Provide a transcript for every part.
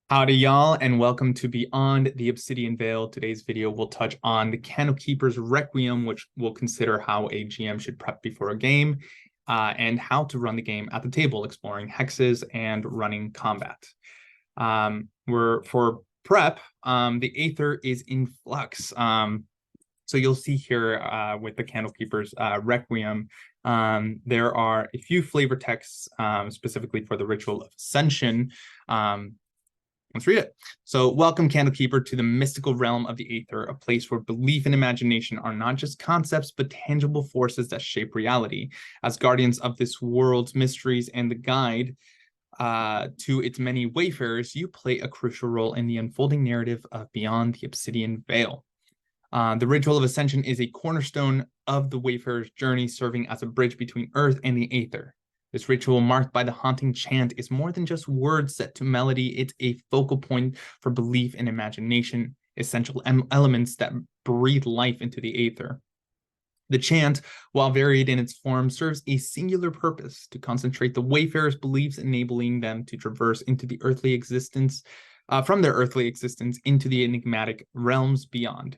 Howdy, y'all, and welcome to Beyond the Obsidian Veil. Today's video will touch on the Candlekeeper's Requiem, which will consider how a GM should prep before a game, and how to run the game at the table, exploring hexes and running combat. For prep, the Aether is in flux. So you'll see here with the Candlekeeper's Requiem, there are a few flavor texts specifically for the Ritual of Ascension. Let's read it. So, welcome, Candlekeeper, to the mystical realm of the Aether, a place where belief and imagination are not just concepts, but tangible forces that shape reality. As guardians of this world's mysteries and the guide to its many wayfarers, you play a crucial role in the unfolding narrative of Beyond the Obsidian Veil. The Ritual of Ascension is a cornerstone of the wayfarer's journey, serving as a bridge between Earth and the Aether. This ritual, marked by the haunting chant, is more than just words set to melody. It's a focal point for belief and imagination, essential elements that breathe life into the Aether. The chant, while varied in its form, serves a singular purpose: to concentrate the wayfarer's beliefs, enabling them to traverse into the earthly existence, from their earthly existence into the enigmatic realms beyond.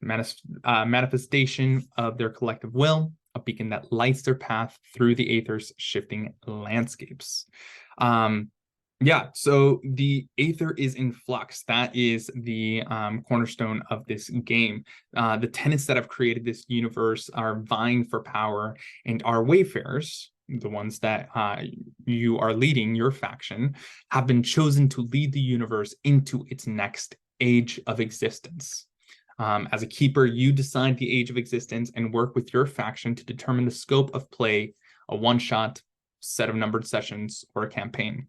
Manifestation of their collective will, a beacon that lights their path through the Aether's shifting landscapes. So the Aether is in flux. That is the cornerstone of this game. The tenets that have created this universe are vying for power, and our wayfarers, the ones that you are leading, your faction, have been chosen to lead the universe into its next age of existence. As a keeper, you decide the age of existence and work with your faction to determine the scope of play, a one-shot, set of numbered sessions, or a campaign.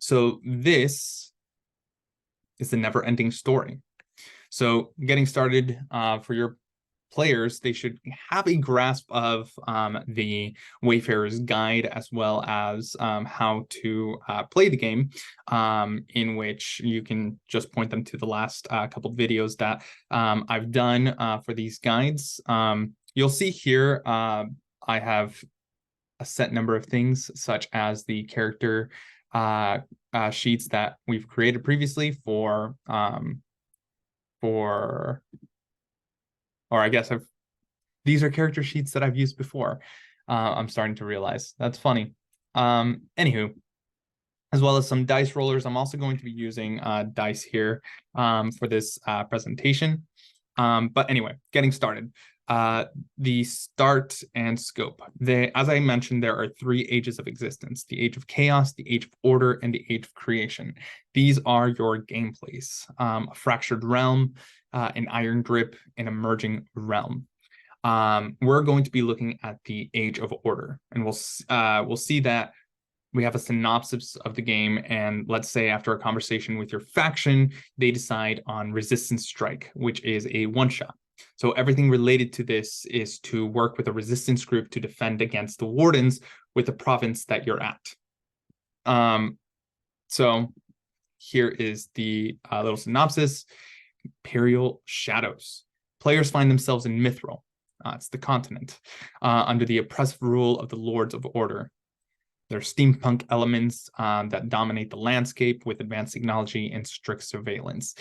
So this is the never-ending story. So getting started for your players, they should have a grasp of the Wayfarer's Guide, as well as how to play the game, in which you can just point them to the last couple of videos that I've done for these guides. You'll see here I have a set number of things, such as the character sheets that we've created previously these are character sheets that I've used before. I'm starting to realize. That's funny. Anywho, as well as some dice rollers. I'm also going to be using dice here for this presentation. But anyway, getting started. The start and scope. As I mentioned, there are three ages of existence: the age of chaos, the age of order, and the age of creation. These are your gameplays: a fractured realm, an iron grip, an emerging realm. We're going to be looking at the age of order, and we'll see that we have a synopsis of the game, and let's say after a conversation with your faction, they decide on resistance strike, which is a one-shot. So everything related to this is to work with a resistance group to defend against the wardens with the province that you're at. So here is the little synopsis. Imperial Shadows. Players find themselves in Mithril. It's the continent, under the oppressive rule of the Lords of Order. There are steampunk elements that dominate the landscape with advanced technology and strict surveillance.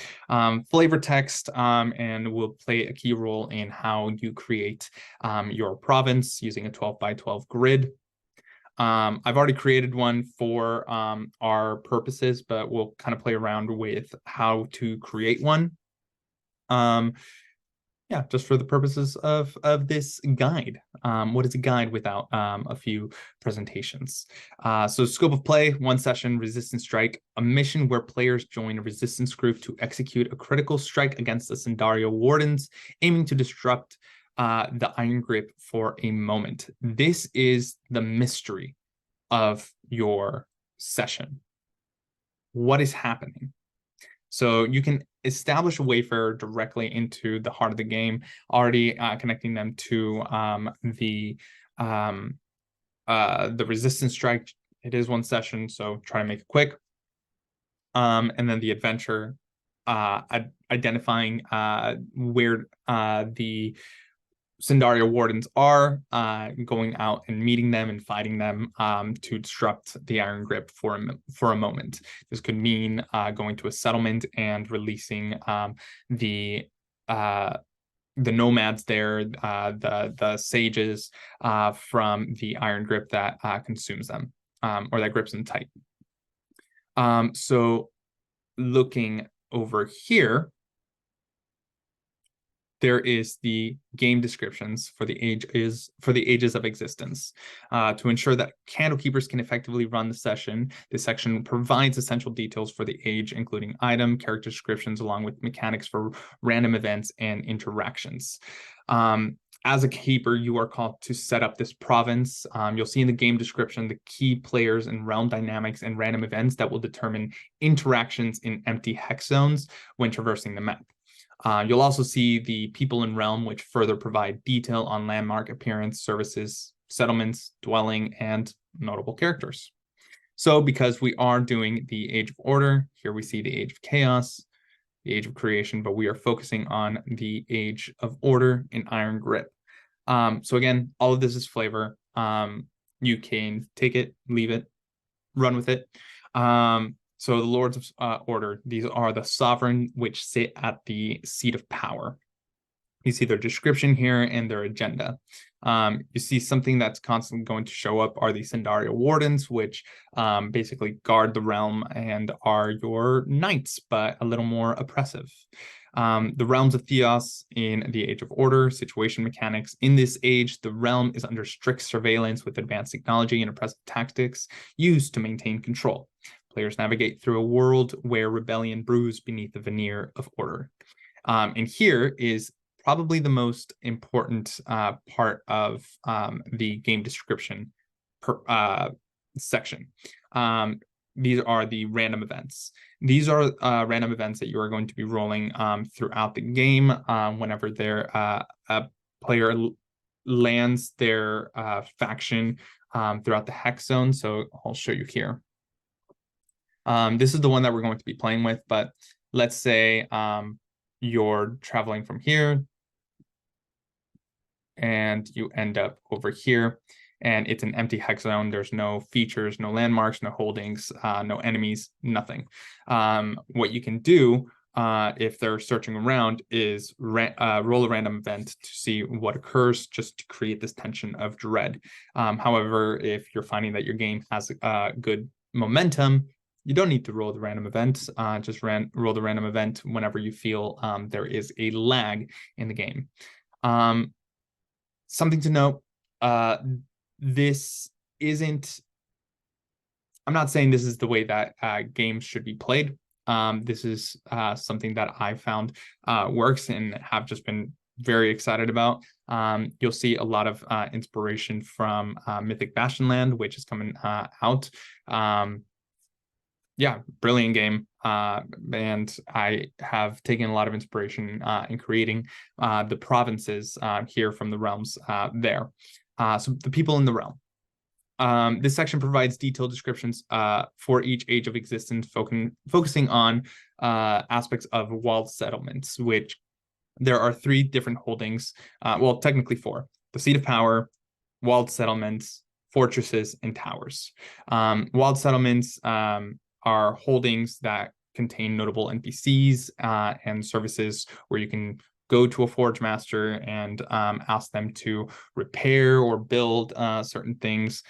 Flavor text and will play a key role in how you create your province using a 12 by 12 grid. I've already created one for our purposes, but we'll kind of play around with how to create one. Just for the purposes of this guide. What is a guide without a few presentations? So scope of play: one session, resistance strike, a mission where players join a resistance group to execute a critical strike against the Sandario wardens, aiming to disrupt the iron grip for a moment. This is the mystery of your session. What is happening? So you can establish a wayfarer directly into the heart of the game, already connecting them to the resistance strike. It is one session, so try to make it quick. And then the adventure, identifying where the Sindaria wardens are going out and meeting them and fighting them to disrupt the Iron Grip for a moment. This could mean going to a settlement and releasing the nomads there, the sages from the Iron Grip that consumes them, or that grips them tight. So looking over here, there is the game descriptions for the ages of existence. To ensure that Candlekeepers can effectively run the session, this section provides essential details for the age, including item, character descriptions, along with mechanics for random events and interactions. As a keeper, you are called to set up this province. You'll see in the game description the key players and realm dynamics and random events that will determine interactions in empty hex zones when traversing the map. You'll also see the people in realm, which further provide detail on landmark appearance, services, settlements, dwelling, and notable characters. So because we are doing the Age of Order, here we see the Age of Chaos, the Age of Creation, but we are focusing on the Age of Order in Iron Grip. So again, all of this is flavor. You can take it, leave it, run with it. So the Lords of Order, these are the sovereign which sit at the seat of power. You see their description here and their agenda. You see something that's constantly going to show up are the Sindaria Wardens, which basically guard the realm and are your knights, but a little more oppressive. The realms of Theos in the Age of Order, situation mechanics. In this age, the realm is under strict surveillance with advanced technology and oppressive tactics used to maintain control. Players navigate through a world where rebellion brews beneath the veneer of order. And here is probably the most important part of the game description section. These are the random events. These are random events that you are going to be rolling throughout the game whenever a player lands their faction throughout the hex zone. So I'll show you here. This is the one that we're going to be playing with, but let's say you're traveling from here and you end up over here and it's an empty hex zone. There's no features, no landmarks, no holdings, no enemies, nothing. What you can do if they're searching around is roll a random event to see what occurs, just to create this tension of dread. However, if you're finding that your game has good momentum, you don't need to roll the random event. Just roll the random event whenever you feel there is a lag in the game. Something to note, this isn't, I'm not saying this is the way that games should be played. This is something that I found works and have just been very excited about. You'll see a lot of inspiration from Mythic Bastionland, which is coming out. Yeah, brilliant game. And I have taken a lot of inspiration in creating the provinces here from the realms there. So the people in the realm. This section provides detailed descriptions for each age of existence, focusing on aspects of walled settlements, which there are 3 different holdings. Well, technically 4. The seat of power, walled settlements, fortresses, and towers. Walled settlements are holdings that contain notable NPCs and services where you can go to a forge master and ask them to repair or build certain things.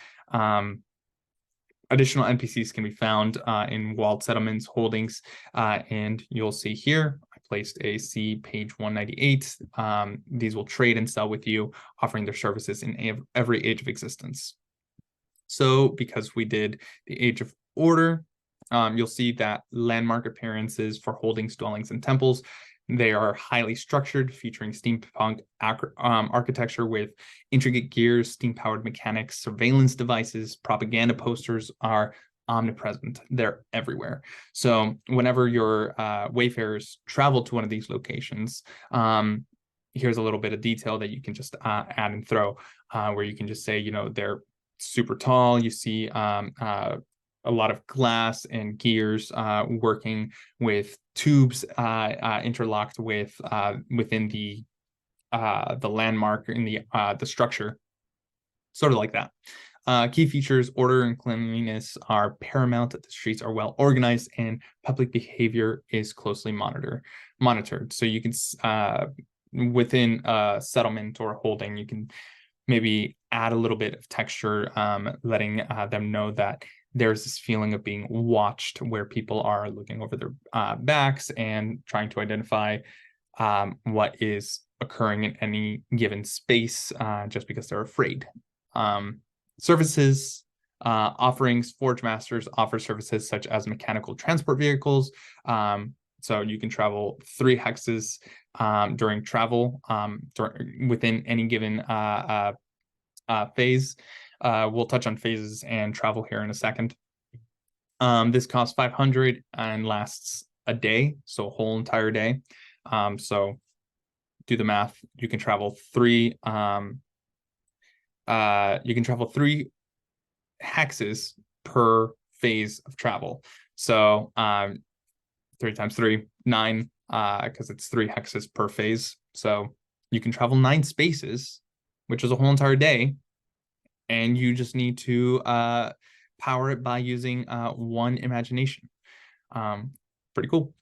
Additional NPCs can be found in walled settlements holdings, and you'll see here I placed a C page 198. These will trade and sell with you, offering their services in every age of existence. So because we did the Age of Order, you'll see that landmark appearances for holdings, dwellings, and temples, they are highly structured, featuring steampunk architecture with intricate gears, steam-powered mechanics, surveillance devices, propaganda posters are omnipresent. They're everywhere. So whenever your wayfarers travel to one of these locations, here's a little bit of detail that you can just add and throw, where you can just say, you know, they're super tall. You see a lot of glass and gears working with tubes interlocked with within the the landmark in the structure, sort of like that. Key features: order and cleanliness are paramount. The streets are well organized, and public behavior is closely monitored. So you can, within a settlement or a holding, you can maybe add a little bit of texture, letting them know that there's this feeling of being watched, where people are looking over their backs and trying to identify what is occurring in any given space, just because they're afraid. Services, offerings: Forge Masters offer services such as mechanical transport vehicles. So you can travel 3 hexes during travel within any given phase. We'll touch on phases and travel here in a second. This costs 500 and lasts a day, so a whole entire day. So do the math. You can travel 3 hexes per phase of travel. So 3 times 3, 9, because it's 3 hexes per phase. So you can travel 9 spaces, which is a whole entire day, and you just need to power it by using 1 imagination. Pretty cool.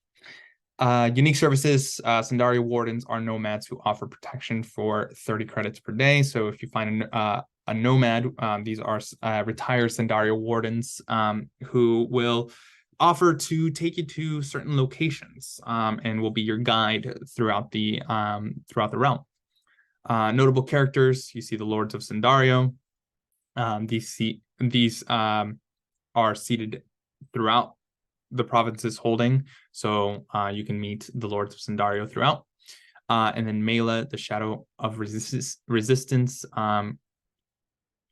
Unique services: Sandario Wardens are nomads who offer protection for 30 credits per day. So if you find a nomad, these are retired Sandario Wardens who will offer to take you to certain locations and will be your guide throughout the realm. Notable characters: you see the Lords of Sandario. These are seated throughout the province's holding, so you can meet the Lords of Sandario throughout. And then Mela, the Shadow of Resistance,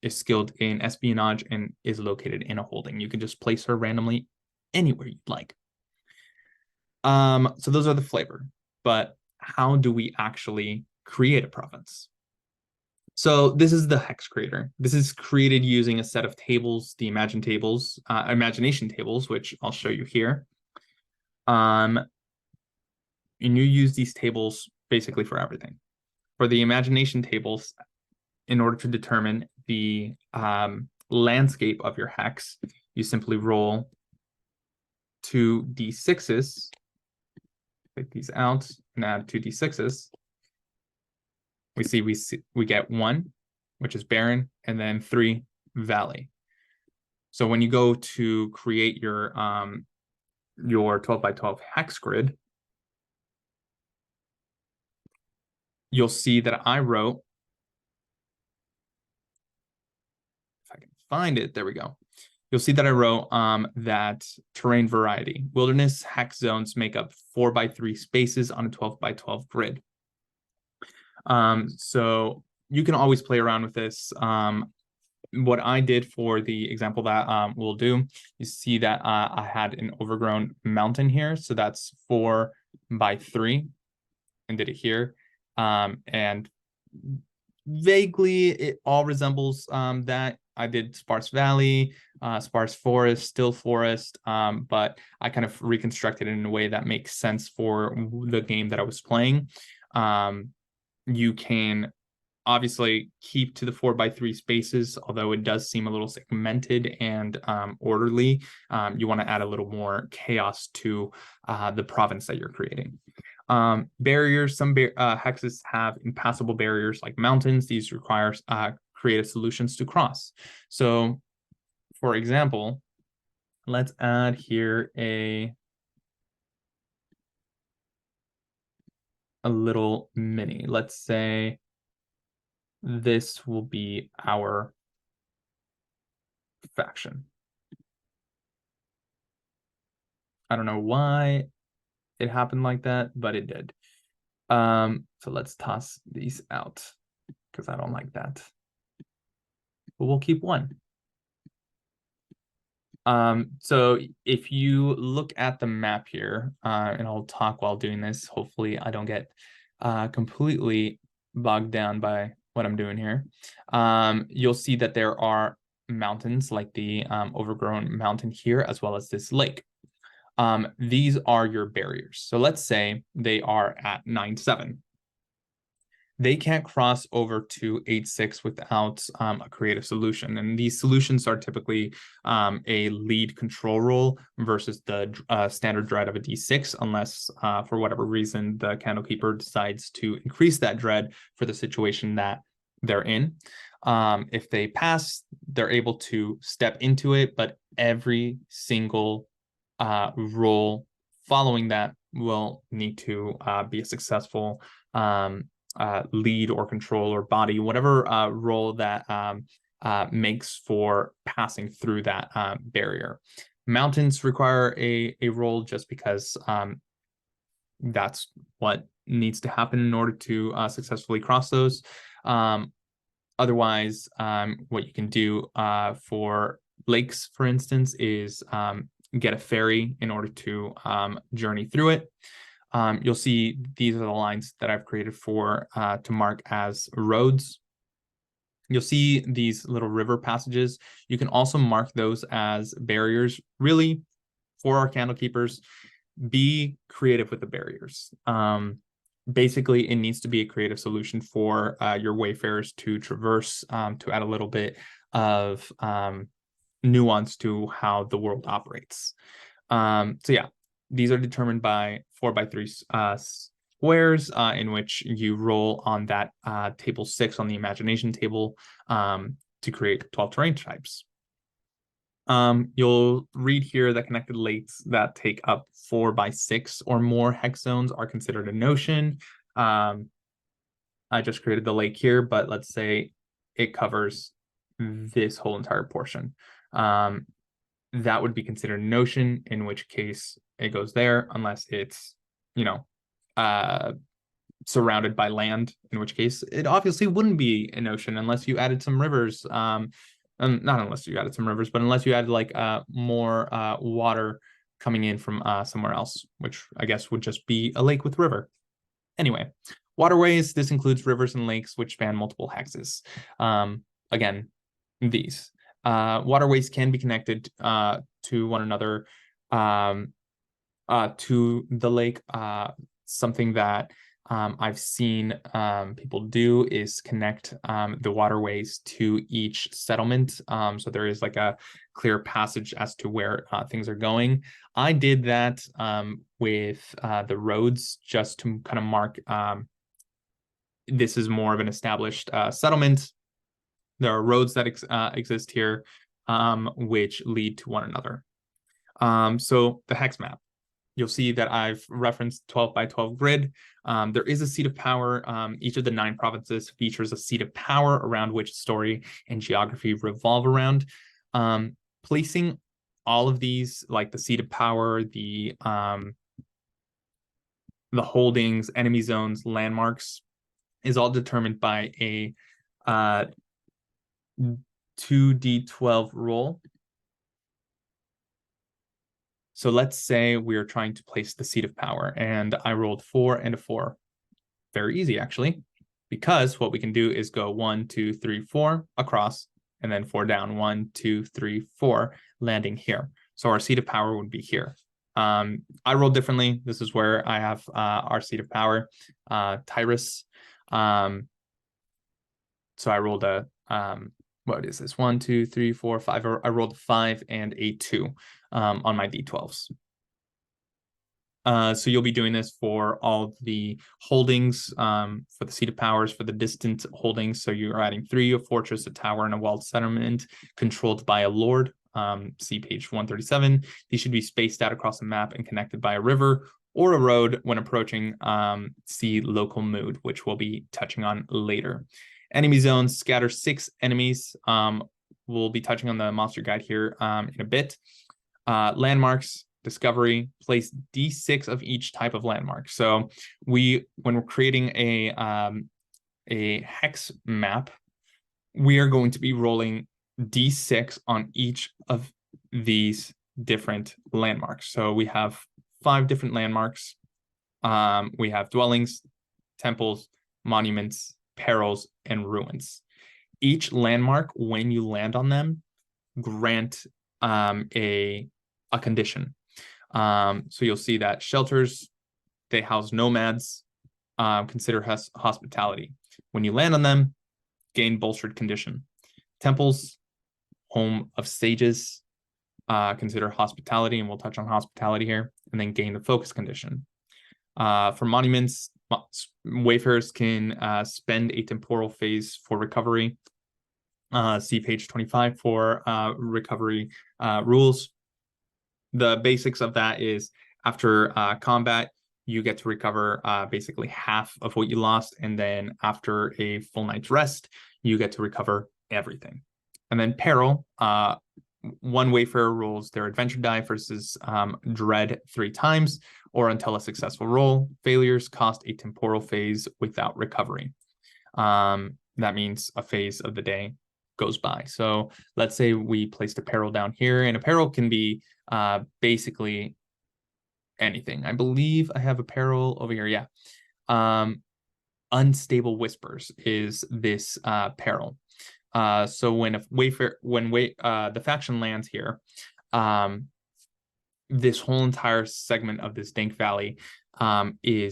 is skilled in espionage and is located in a holding. You can just place her randomly anywhere you'd like. So those are the flavor, but how do we actually create a province? So this is the hex creator. This is created using a set of tables, the imagination tables, which I'll show you here. And you use these tables basically for everything. For the imagination tables, in order to determine the landscape of your hex, you simply roll 2 d6s, take these out, and add 2 d6s. We get 1, which is barren, and then 3, valley. So when you go to create your 12 by 12 hex grid, you'll see that I wrote, if I can find it, there we go. You'll see that I wrote that terrain variety: wilderness hex zones make up 4 by 3 spaces on a 12 by 12 grid. So you can always play around with this. What I did for the example that we'll do, you see that I had an overgrown mountain here, so that's 4 by 3, and did it here. And vaguely it all resembles that. I did sparse valley, sparse forest, still forest, but I kind of reconstructed it in a way that makes sense for the game that I was playing. You can obviously keep to the 4 by 3 spaces, although it does seem a little segmented and orderly. You want to add a little more chaos to the province that you're creating. Barriers: some hexes have impassable barriers like mountains. These require creative solutions to cross. So for example, let's add here a little mini. Let's say this will be our faction. I don't know why it happened like that, but it did. So let's toss these out because I don't like that. But we'll keep 1. So if you look at the map here, and I'll talk while doing this, hopefully I don't get completely bogged down by what I'm doing here. You'll see that there are mountains like the overgrown mountain here, as well as this lake. These are your barriers. So let's say they are at 9-7. they can't cross over to 8/6 without a creative solution. And these solutions are typically a lead control role versus the standard dread of a D6, unless for whatever reason the Candlekeeper decides to increase that dread for the situation that they're in. If they pass, they're able to step into it, but every single roll following that will need to be a successful lead or control or body, whatever role that makes for passing through that barrier. Mountains require a roll just because that's what needs to happen in order to successfully cross those. Otherwise, what you can do for lakes, for instance, is get a ferry in order to journey through it. You'll see these are the lines that I've created for to mark as roads. You'll see these little river passages. You can also mark those as barriers. Really, for our Candlekeepers, be creative with the barriers. Basically, it needs to be a creative solution for your wayfarers to traverse, to add a little bit of nuance to how the world operates. So yeah, these are determined by 4x3 squares in which you roll on that table 6 on the imagination table to create 12 terrain types. You'll read here that connected lakes that take up 4x6 or more hex zones are considered a notion. I just created the lake here, but let's say it covers this whole entire portion. That would be considered a notion, in which case it goes there, unless it's, surrounded by land, in which case it obviously wouldn't be an ocean unless you added some rivers. Not unless you added some rivers, but unless you added like more water coming in from somewhere else, which I guess would just be a lake with river. Anyway, waterways, this includes rivers and lakes which span multiple hexes. Again, these. Waterways can be connected to one another to the lake. Something that I've seen people do is connect the waterways to each settlement. So there is like a clear passage as to where things are going. I did that with the roads just to kind of mark this is more of an established settlement. There are roads that exist here which lead to one another. So the hex map. You'll see that I've referenced 12x12 grid. There is a seat of power. Each of the 9 provinces features a seat of power around which story and geography revolve around. Placing all of these, like the seat of power, the holdings, enemy zones, landmarks, is all determined by a 2d12 roll. So let's say we're trying to place the seat of power, and I rolled 4 and a 4. Very easy, actually, because what we can do is go 1, 2, 3, 4 across, and then 4 down. 1, 2, 3, 4, landing here. So our seat of power would be here. I rolled differently. This is where I have our seat of power, Tyrus. So I rolled a what is this? 1, 2, 3, 4, 5. I rolled 5 and a 2 on my d12s. So you'll be doing this for all the holdings, for the seat of powers, for the distant holdings. So you're adding 3, a fortress, a tower, and a walled settlement controlled by a lord. See page 137. These should be spaced out across the map and connected by a river or a road when approaching. See local mood, which we'll be touching on later. Enemy zones, scatter 6 enemies. We'll be touching on the monster guide here in a bit. Landmarks, discovery, place D6 of each type of landmark. So when we're creating a hex map, we are going to be rolling D6 on each of these different landmarks. So we have 5 different landmarks. We have dwellings, temples, monuments, perils, and ruins. Each landmark, when you land on them, grant a condition. So you'll see that shelters, they house nomads, consider hospitality. When you land on them, gain bolstered condition. Temples, home of sages, consider hospitality, and we'll touch on hospitality here, and then gain the focus condition. For monuments, wayfarers can spend a temporal phase for recovery. See page 25 for recovery rules. The basics of that is after combat, you get to recover basically half of what you lost, and then after a full night's rest, you get to recover everything. And then peril, one wayfarer rolls their adventure die versus dread 3 times, or until a successful roll. Failures cost a temporal phase without recovery. That means a phase of the day goes by. So let's say we placed a peril down here, and a peril can be basically anything. I believe I have a peril over here. Yeah. Unstable whispers is this peril. So when the faction lands here, this whole entire segment of this dank valley they're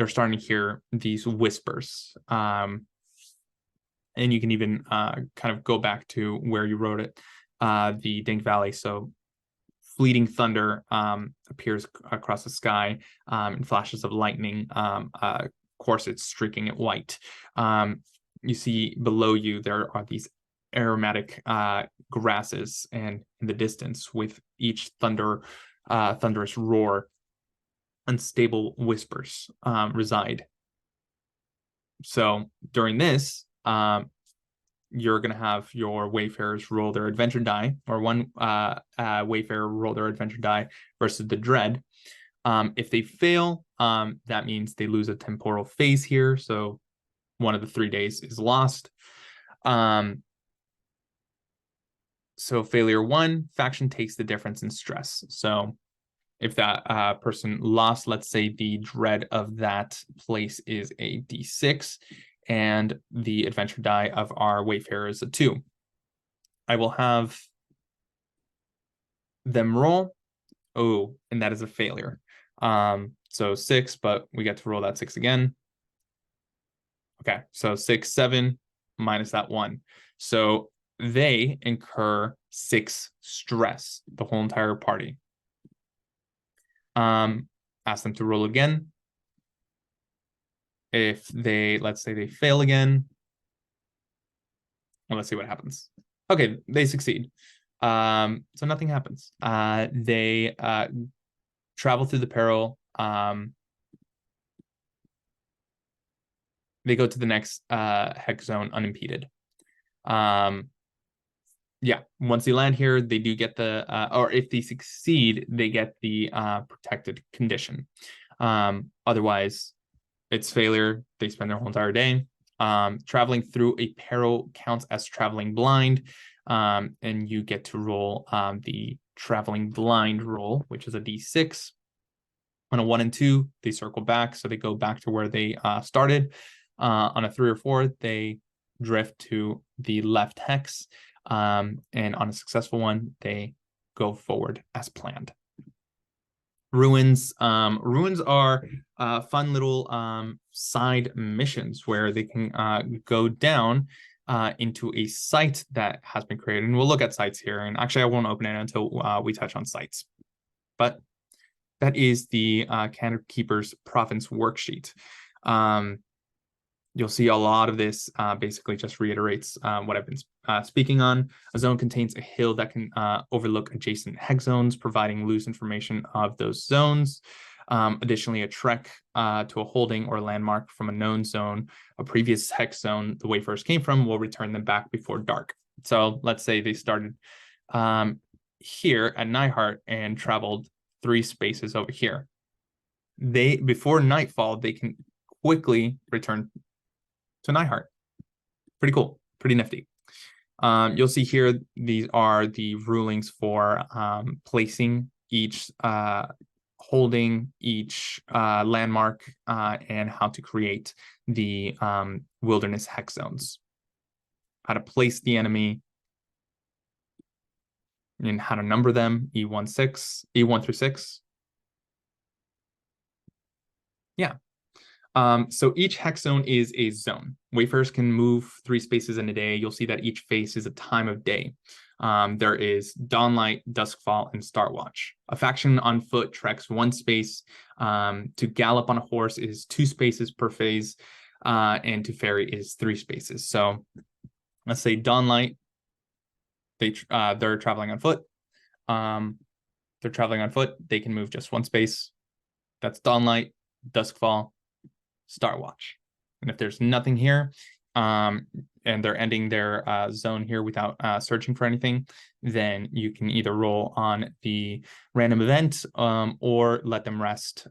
starting to hear these whispers. And you can even kind of go back to where you wrote it, the dank valley. So fleeting thunder appears across the sky, and flashes of lightning. Of course, it's streaking it white. You see below you there are these aromatic grasses, and in the distance, with each thunderous roar, unstable whispers reside. So during this, you're going to have your wayfarers roll their adventure die, or one wayfarer roll their adventure die versus the dread. If they fail, that means they lose a temporal phase here. So one of the 3 days is lost. So failure 1, faction takes the difference in stress. So if that person lost, let's say the dread of that place is a D6, and the adventure die of our wayfarer is a 2. I will have them roll. Oh, and that is a failure. So 6, but we get to roll that 6 again. Okay, so 6, 7 minus that 1. So they incur 6 stress, the whole entire party. Ask them to roll again. If let's say they fail again, well, let's see what happens. Okay, they succeed. So nothing happens. They travel through the peril. They go to the next hex zone unimpeded. Yeah, once they land here, they do get or if they succeed, they get the protected condition. Otherwise, it's failure. They spend their whole entire day. Traveling through a peril counts as traveling blind, and you get to roll the traveling blind roll, which is a D6. On a 1 and 2, they circle back, so they go back to where they started. On a 3 or 4, they drift to the left hex, and on a successful one, they go forward as planned. Ruins. Ruins are fun little side missions where they can go down into a site that has been created. And we'll look at sites here. And actually, I won't open it until we touch on sites. But that is the Cannon Keeper's Province worksheet. You'll see a lot of this basically just reiterates what I've been speaking on. A zone contains a hill that can overlook adjacent hex zones, providing loose information of those zones. Additionally, a trek to a holding or landmark from a known zone, a previous hex zone the wayfarers came from, will return them back before dark. So let's say they started here at Nyhart and traveled 3 spaces over here. Before nightfall, they can quickly return to Nyhart. Pretty cool, pretty nifty. You'll see here, these are the rulings for placing each holding, each landmark, and how to create the wilderness hex zones. How to place the enemy, and how to number them, E1 through 6. Yeah. So each hex zone is a zone. Wayfarers can move 3 spaces in a day. You'll see that each phase is a time of day. There is dawnlight, duskfall, and starwatch. A faction on foot treks 1 space. To gallop on a horse is 2 spaces per phase, and to ferry is 3 spaces. So let's say dawnlight, they're traveling on foot. They're traveling on foot. They can move just 1 space. That's dawnlight, duskfall, starwatch. And if there's nothing here, and they're ending their zone here without searching for anything, then you can either roll on the random event or let them rest.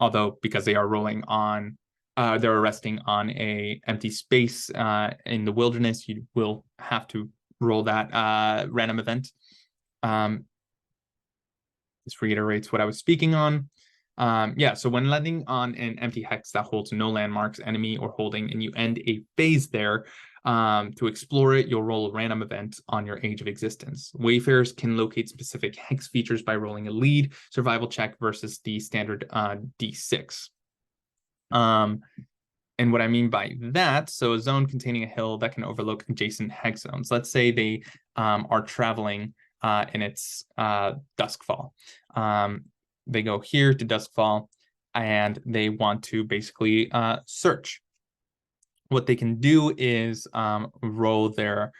Although because they are rolling on, they're resting on a empty space in the wilderness, you will have to roll that random event. This reiterates what I was speaking on. So when landing on an empty hex that holds no landmarks, enemy, or holding, and you end a phase there, to explore it, you'll roll a random event on your Age of Existence. Wayfarers can locate specific hex features by rolling a lead survival check versus the standard D6. And what I mean by that, so a zone containing a hill that can overlook adjacent hex zones. Let's say they are traveling and it's duskfall. They go here to duskfall and they want to basically search. What they can do is roll their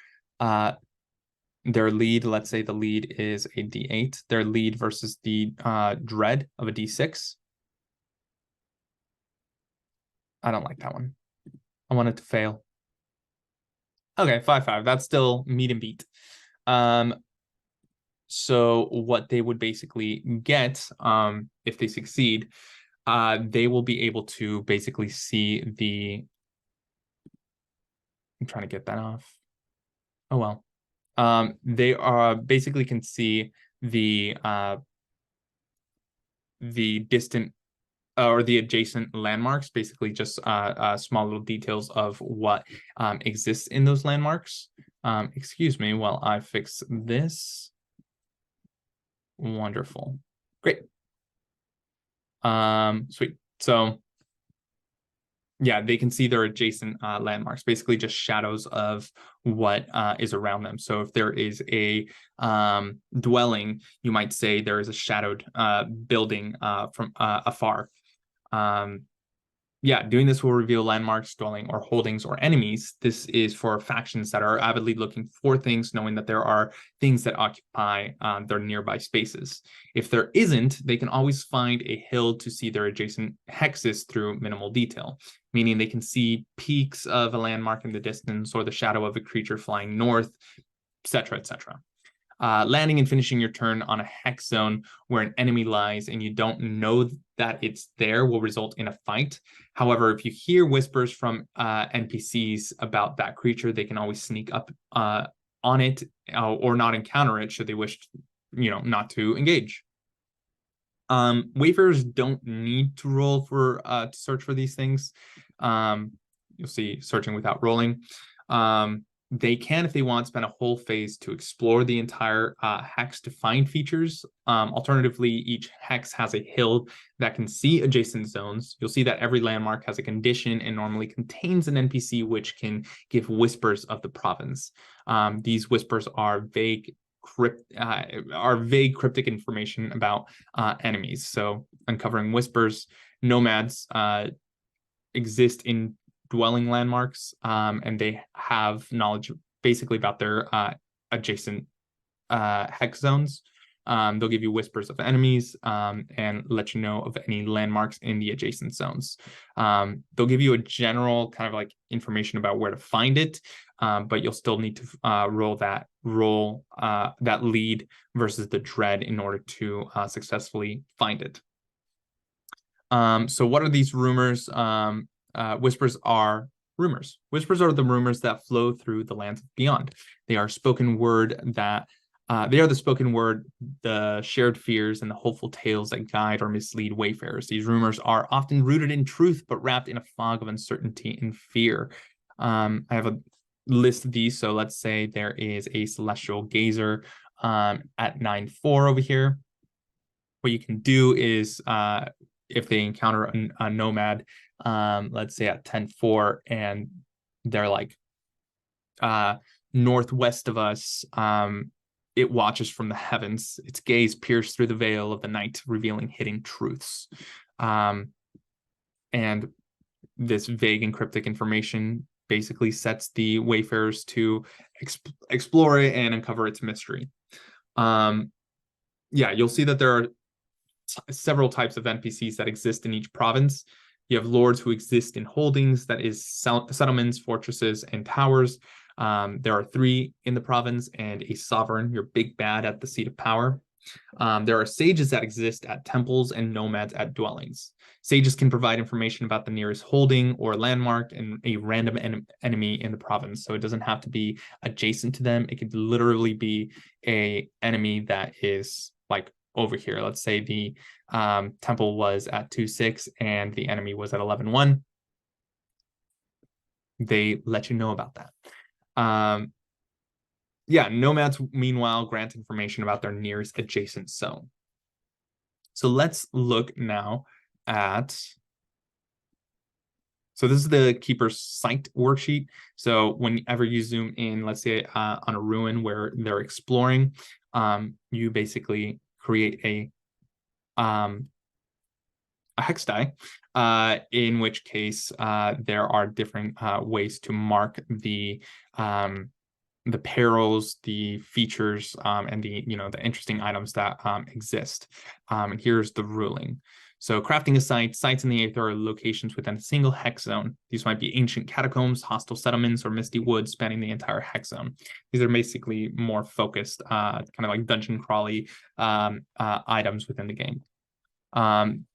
lead. Let's say the lead is a D8. Their lead versus the dread of a D6. I don't like that one. I want it to fail. Okay, 5-5. That's still meet and beat. So what they would basically get, if they succeed, they will be able to basically see the... I'm trying to get that off. Oh, well. They are basically can see the distant or the adjacent landmarks, basically just small little details of what exists in those landmarks. Excuse me while I fix this. Wonderful. Great. Sweet. So yeah, they can see their adjacent landmarks, basically just shadows of what is around them. So if there is a dwelling, you might say there is a shadowed building from afar. Doing this will reveal landmarks, dwelling, or holdings, or enemies. This is for factions that are avidly looking for things, knowing that there are things that occupy their nearby spaces. If there isn't, they can always find a hill to see their adjacent hexes through minimal detail, meaning they can see peaks of a landmark in the distance or the shadow of a creature flying north, etc., etc. Landing and finishing your turn on a hex zone where an enemy lies and you don't know that it's there will result in a fight. However, if you hear whispers from NPCs about that creature, they can always sneak up on it or not encounter it should they wish, not to engage. Wayfarers don't need to roll for to search for these things. You'll see searching without rolling. They can, if they want, spend a whole phase to explore the entire hex to find features. Alternatively, each hex has a hill that can see adjacent zones. You'll see that every landmark has a condition and normally contains an NPC which can give whispers of the province. These whispers are vague cryptic information about enemies. So uncovering whispers, nomads exist in dwelling landmarks, and they have knowledge basically about their adjacent hex zones. They'll give you whispers of enemies and let you know of any landmarks in the adjacent zones. They'll give you a general kind of like information about where to find it, but you'll still need to roll that lead versus the dread in order to successfully find it. So what are these rumors? Whispers are rumors. Whispers are the rumors that flow through the lands beyond. They are spoken word that they are the spoken word, the shared fears, and the hopeful tales that guide or mislead wayfarers. These rumors are often rooted in truth, but wrapped in a fog of uncertainty and fear. I have a list of these. So let's say there is a celestial gazer at 9-4 over here. What you can do is if they encounter a nomad, let's say at 10-4, and they're like northwest of us, it watches from the heavens. Its gaze pierced through the veil of the night, revealing hidden truths. And this vague and cryptic information basically sets the wayfarers to explore it and uncover its mystery. Yeah, you'll see that there are several types of NPCs that exist in each province. You have lords who exist in holdings, that is settlements, fortresses, and towers. There are 3 in the province, and a sovereign, your big bad at the seat of power. There are sages that exist at temples and nomads at dwellings. Sages can provide information about the nearest holding or landmark and a random enemy in the province. So it doesn't have to be adjacent to them. It could literally be a enemy that is like over here. Let's say the temple was at 2-6 and the enemy was at 11-1. They let you know about that. Yeah, nomads, meanwhile, grant information about their nearest adjacent zone. So let's look now at... So this is the Keeper's Site worksheet. So whenever you zoom in, let's say on a ruin where they're exploring, you basically create a hex die, in which case there are different ways to mark the perils, the features, and the interesting items that exist. And here's the ruling. So crafting a site, sites in the Aether are locations within a single hex zone. These might be ancient catacombs, hostile settlements, or misty woods spanning the entire hex zone. These are basically more focused, kind of like dungeon crawly items within the game.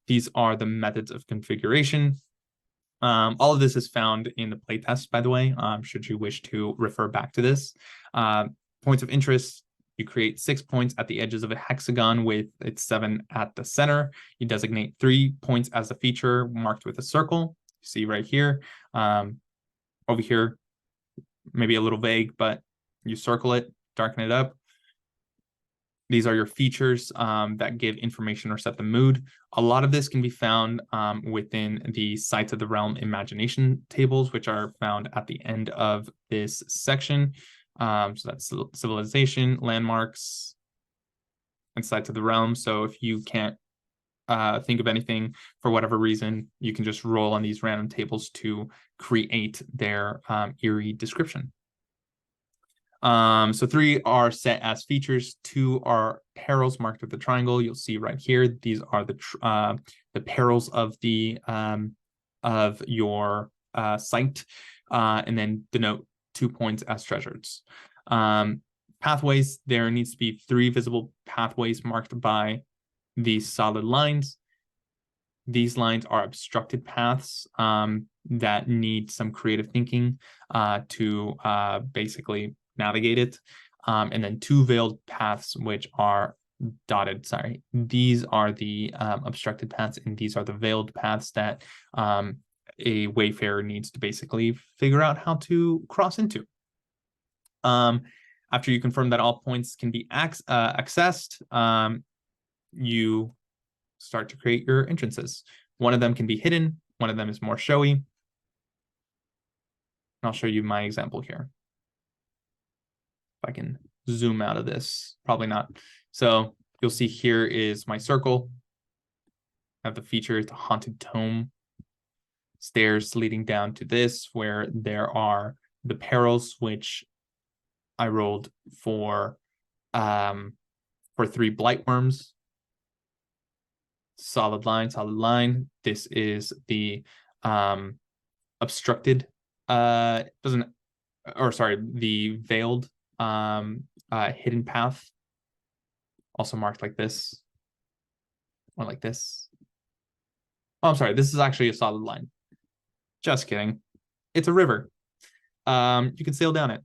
These are the methods of configuration. All of this is found in the playtest, by the way, should you wish to refer back to this. Points of interest: you create 6 points at the edges of a hexagon with its 7 at the center. You designate 3 points as a feature marked with a circle. You see right here. Over here, maybe a little vague, but you circle it, darken it up. These are your features that give information or set the mood. A lot of this can be found within the Sites of the Realm imagination tables, which are found at the end of this section. So that's civilization, landmarks, and Sites of the Realm. So if you can't think of anything for whatever reason, you can just roll on these random tables to create their eerie description. So 3 are set as features, 2 are perils marked with the triangle. You'll see right here, these are the perils of your site, and then denote 2 points as treasures. Pathways, there needs to be 3 visible pathways marked by these solid lines. These lines are obstructed paths that need some creative thinking to basically navigate it, and then 2 veiled paths, which are dotted. Sorry, these are the obstructed paths, and these are the veiled paths that a wayfarer needs to basically figure out how to cross into. After you confirm that all points can be accessed, you start to create your entrances. One of them can be hidden, one of them is more showy. And I'll show you my example here. If I can zoom out of this, probably not. So you'll see here is my circle. I have the feature, the haunted tome. Stairs leading down to this, where there are the perils, which I rolled for 3 blight worms. Solid line. This is the obstructed, the veiled hidden path, also marked like this, or like this. Oh, I'm sorry, this is actually a solid line. Just kidding. It's a river. You can sail down it.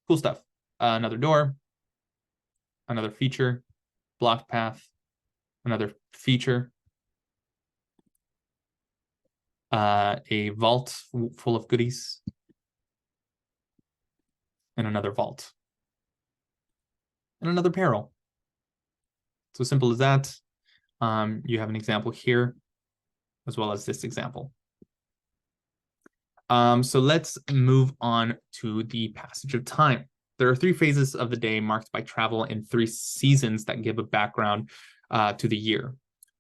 Cool stuff. Another door, another feature, blocked path, another feature, a vault full of goodies, and another vault, and another peril. So simple as that. You have an example here. as well as this example. So let's move on to the passage of time. There are 3 phases of the day marked by travel and 3 seasons that give a background to the year.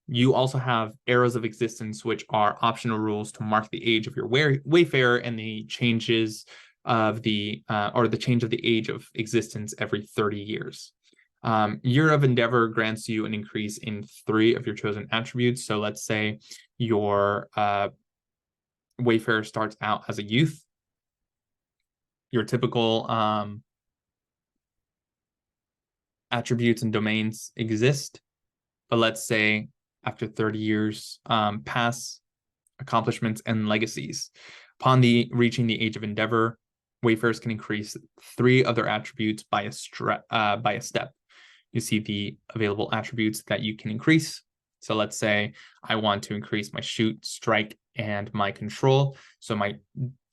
You also have eras of existence, which are optional rules to mark the age of your wayfarer and the changes of the change of the age of existence every 30 years. Year of Endeavor grants you an increase in 3 of your chosen attributes. So let's say your wayfarer starts out as a youth. Your typical attributes and domains exist, but let's say after 30 years pass, accomplishments and legacies. Upon reaching the age of Endeavor, wayfarers can increase 3 of their attributes by a step. You see the available attributes that you can increase. So let's say I want to increase my shoot, strike, and my control. So my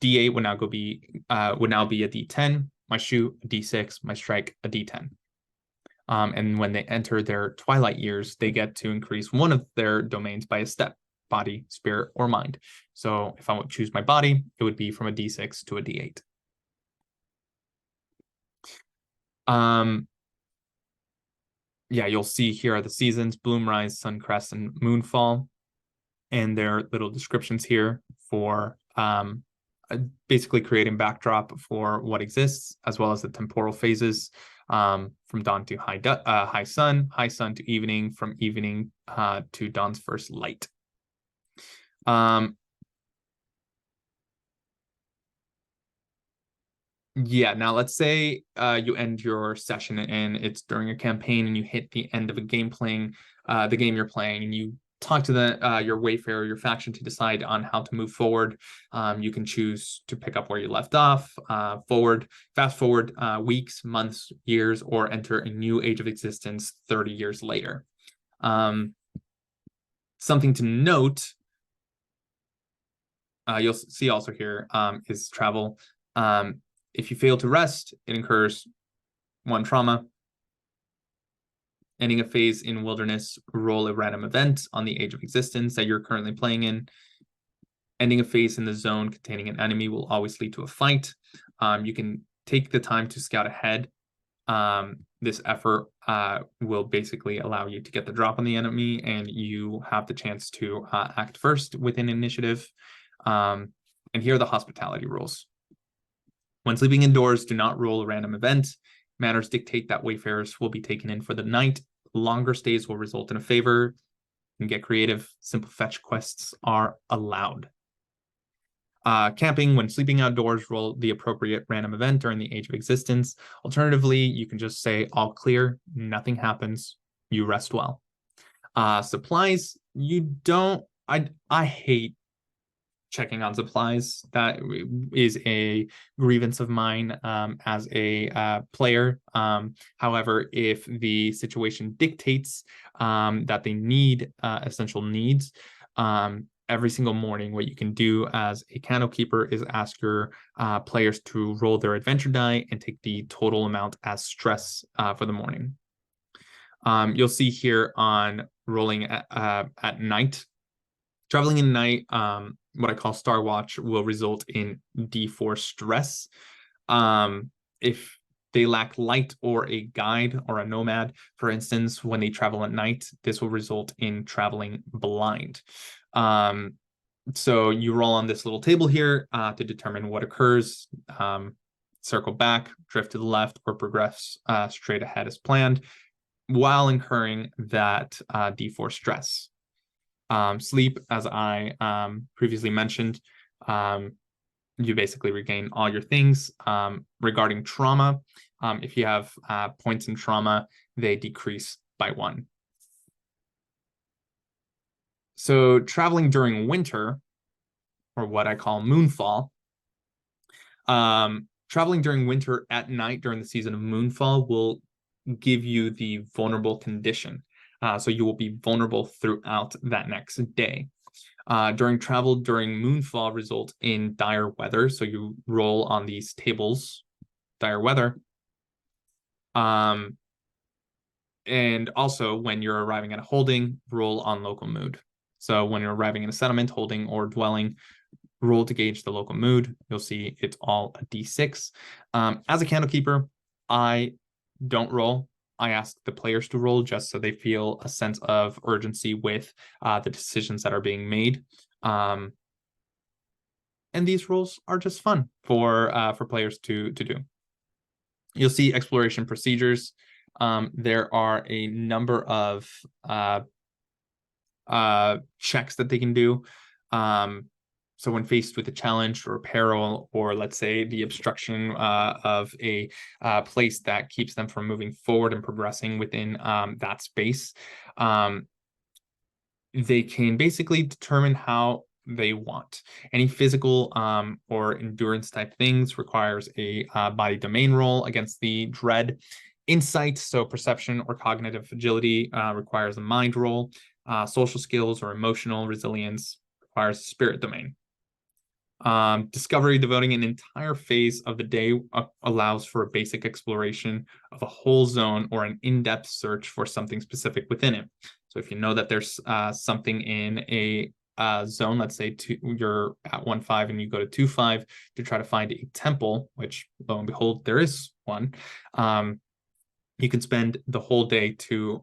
D8 would now be a D10, my shoot a D6, my strike a D10. And when they enter their twilight years, they get to increase 1 of their domains by a step: body, spirit, or mind. So if I would choose my body, it would be from a D6 to a D8. Yeah, you'll see here are the seasons: Bloomrise, Suncrest, and Moonfall. And there are little descriptions here for basically creating backdrop for what exists, as well as the temporal phases, from dawn to high sun to evening, from evening to dawn's first light. Yeah, now let's say you end your session and it's during a campaign and you hit the end of a game playing the game you're playing, and you talk to your wayfarer, your faction, to decide on how to move forward. You can choose to pick up where you left off, fast forward weeks, months, years, or enter a new age of existence 30 years later. Something to note, you'll see also here is travel. If you fail to rest, it incurs 1 trauma. Ending a phase in wilderness, roll a random event on the age of existence that you're currently playing in. Ending a phase in the zone containing an enemy will always lead to a fight. You can take the time to scout ahead. This effort will basically allow you to get the drop on the enemy, and you have the chance to act first within initiative. And here are the hospitality rules. When sleeping indoors, do not roll a random event. Manners dictate that wayfarers will be taken in for the night. Longer stays will result in a favor. You can get creative. Simple fetch quests are allowed. Camping, when sleeping outdoors, roll the appropriate random event during the age of existence. Alternatively, you can just say all clear, nothing happens, you rest well. Supplies, you don't, I hate checking on supplies. That is a grievance of mine as a player. However, if the situation dictates that they need essential needs, every single morning, what you can do as a candle keeper is ask your players to roll their adventure die and take the total amount as stress for the morning. You'll see here on rolling at night. Traveling in night, what I call Star Watch, will result in D4 stress. If they lack light or a guide or a nomad, for instance, when they travel at night, this will result in traveling blind. So you roll on this little table here to determine what occurs. Circle back, drift to the left, or progress straight ahead as planned, while incurring that D4 stress. Sleep, as I previously mentioned, you basically regain all your things. Regarding trauma, if you have points in trauma, they decrease by 1. So traveling during winter, or what I call moonfall, traveling during winter at night during the season of moonfall will give you the vulnerable condition. So you will be vulnerable throughout that next day. During travel during moonfall result in dire weather. So you roll on these tables, dire weather. And also when you're arriving at a holding, roll on local mood. So when you're arriving in a settlement, holding, or dwelling, roll to gauge the local mood. You'll see it's all a D6. As a Candlekeeper, I don't roll. I ask the players to roll just so they feel a sense of urgency with the decisions that are being made. And these rolls are just fun for players to do. You'll see exploration procedures. There are a number of checks that they can do. So when faced with a challenge or a peril, or let's say the obstruction of a place that keeps them from moving forward and progressing within that space, they can basically determine how they want. Any physical or endurance type things requires a body domain roll against the dread. Insight, so perception or cognitive agility, requires a mind roll. Social skills or emotional resilience requires spirit domain. Discovery, devoting an entire phase of the day, allows for a basic exploration of a whole zone or an in-depth search for something specific within it. So if you know that there's something in a zone, let's say you're at 1-5 and you go to 2-5 to try to find a temple, which lo and behold, there is one, you can spend the whole day to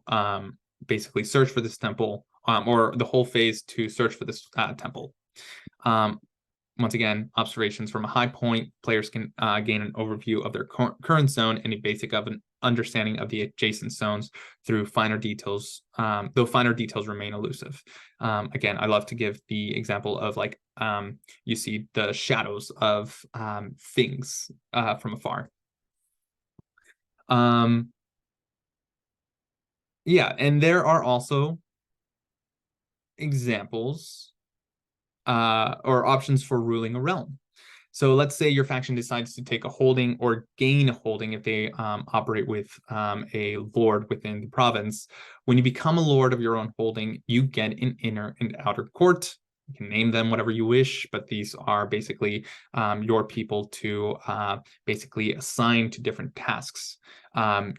basically search for this temple, or the whole phase to search for this temple. Once again, observations from a high point, players can gain an overview of their current zone and a basic of an understanding of the adjacent zones through finer details, though finer details remain elusive. Again, I love to give the example of like, you see the shadows of things from afar. Yeah, and there are also examples or options for ruling a realm. So let's say your faction decides to take a holding or gain a holding if they operate with a lord within the province. When you become a lord of your own holding, you get an inner and outer court. You can name them whatever you wish, but these are basically your people to basically assign to different tasks.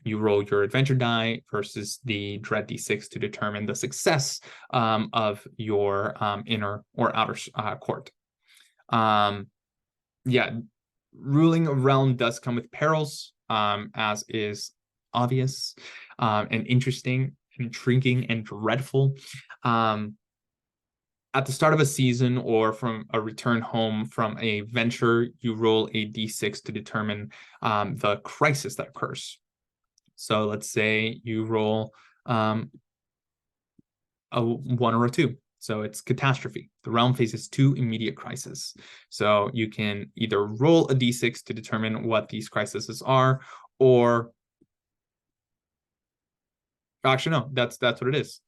You roll your adventure die versus the dread d6 to determine the success of your inner or outer court. Yeah, ruling a realm does come with perils, as is obvious and interesting, and intriguing and dreadful. At the start of a season or from a return home from a venture, you roll a d6 to determine the crisis that occurs. So let's say you roll a 1 or a 2. So it's catastrophe. The realm faces 2 immediate crises. So you can either roll a d6 to determine what these crises are, or actually, no, that's what it is.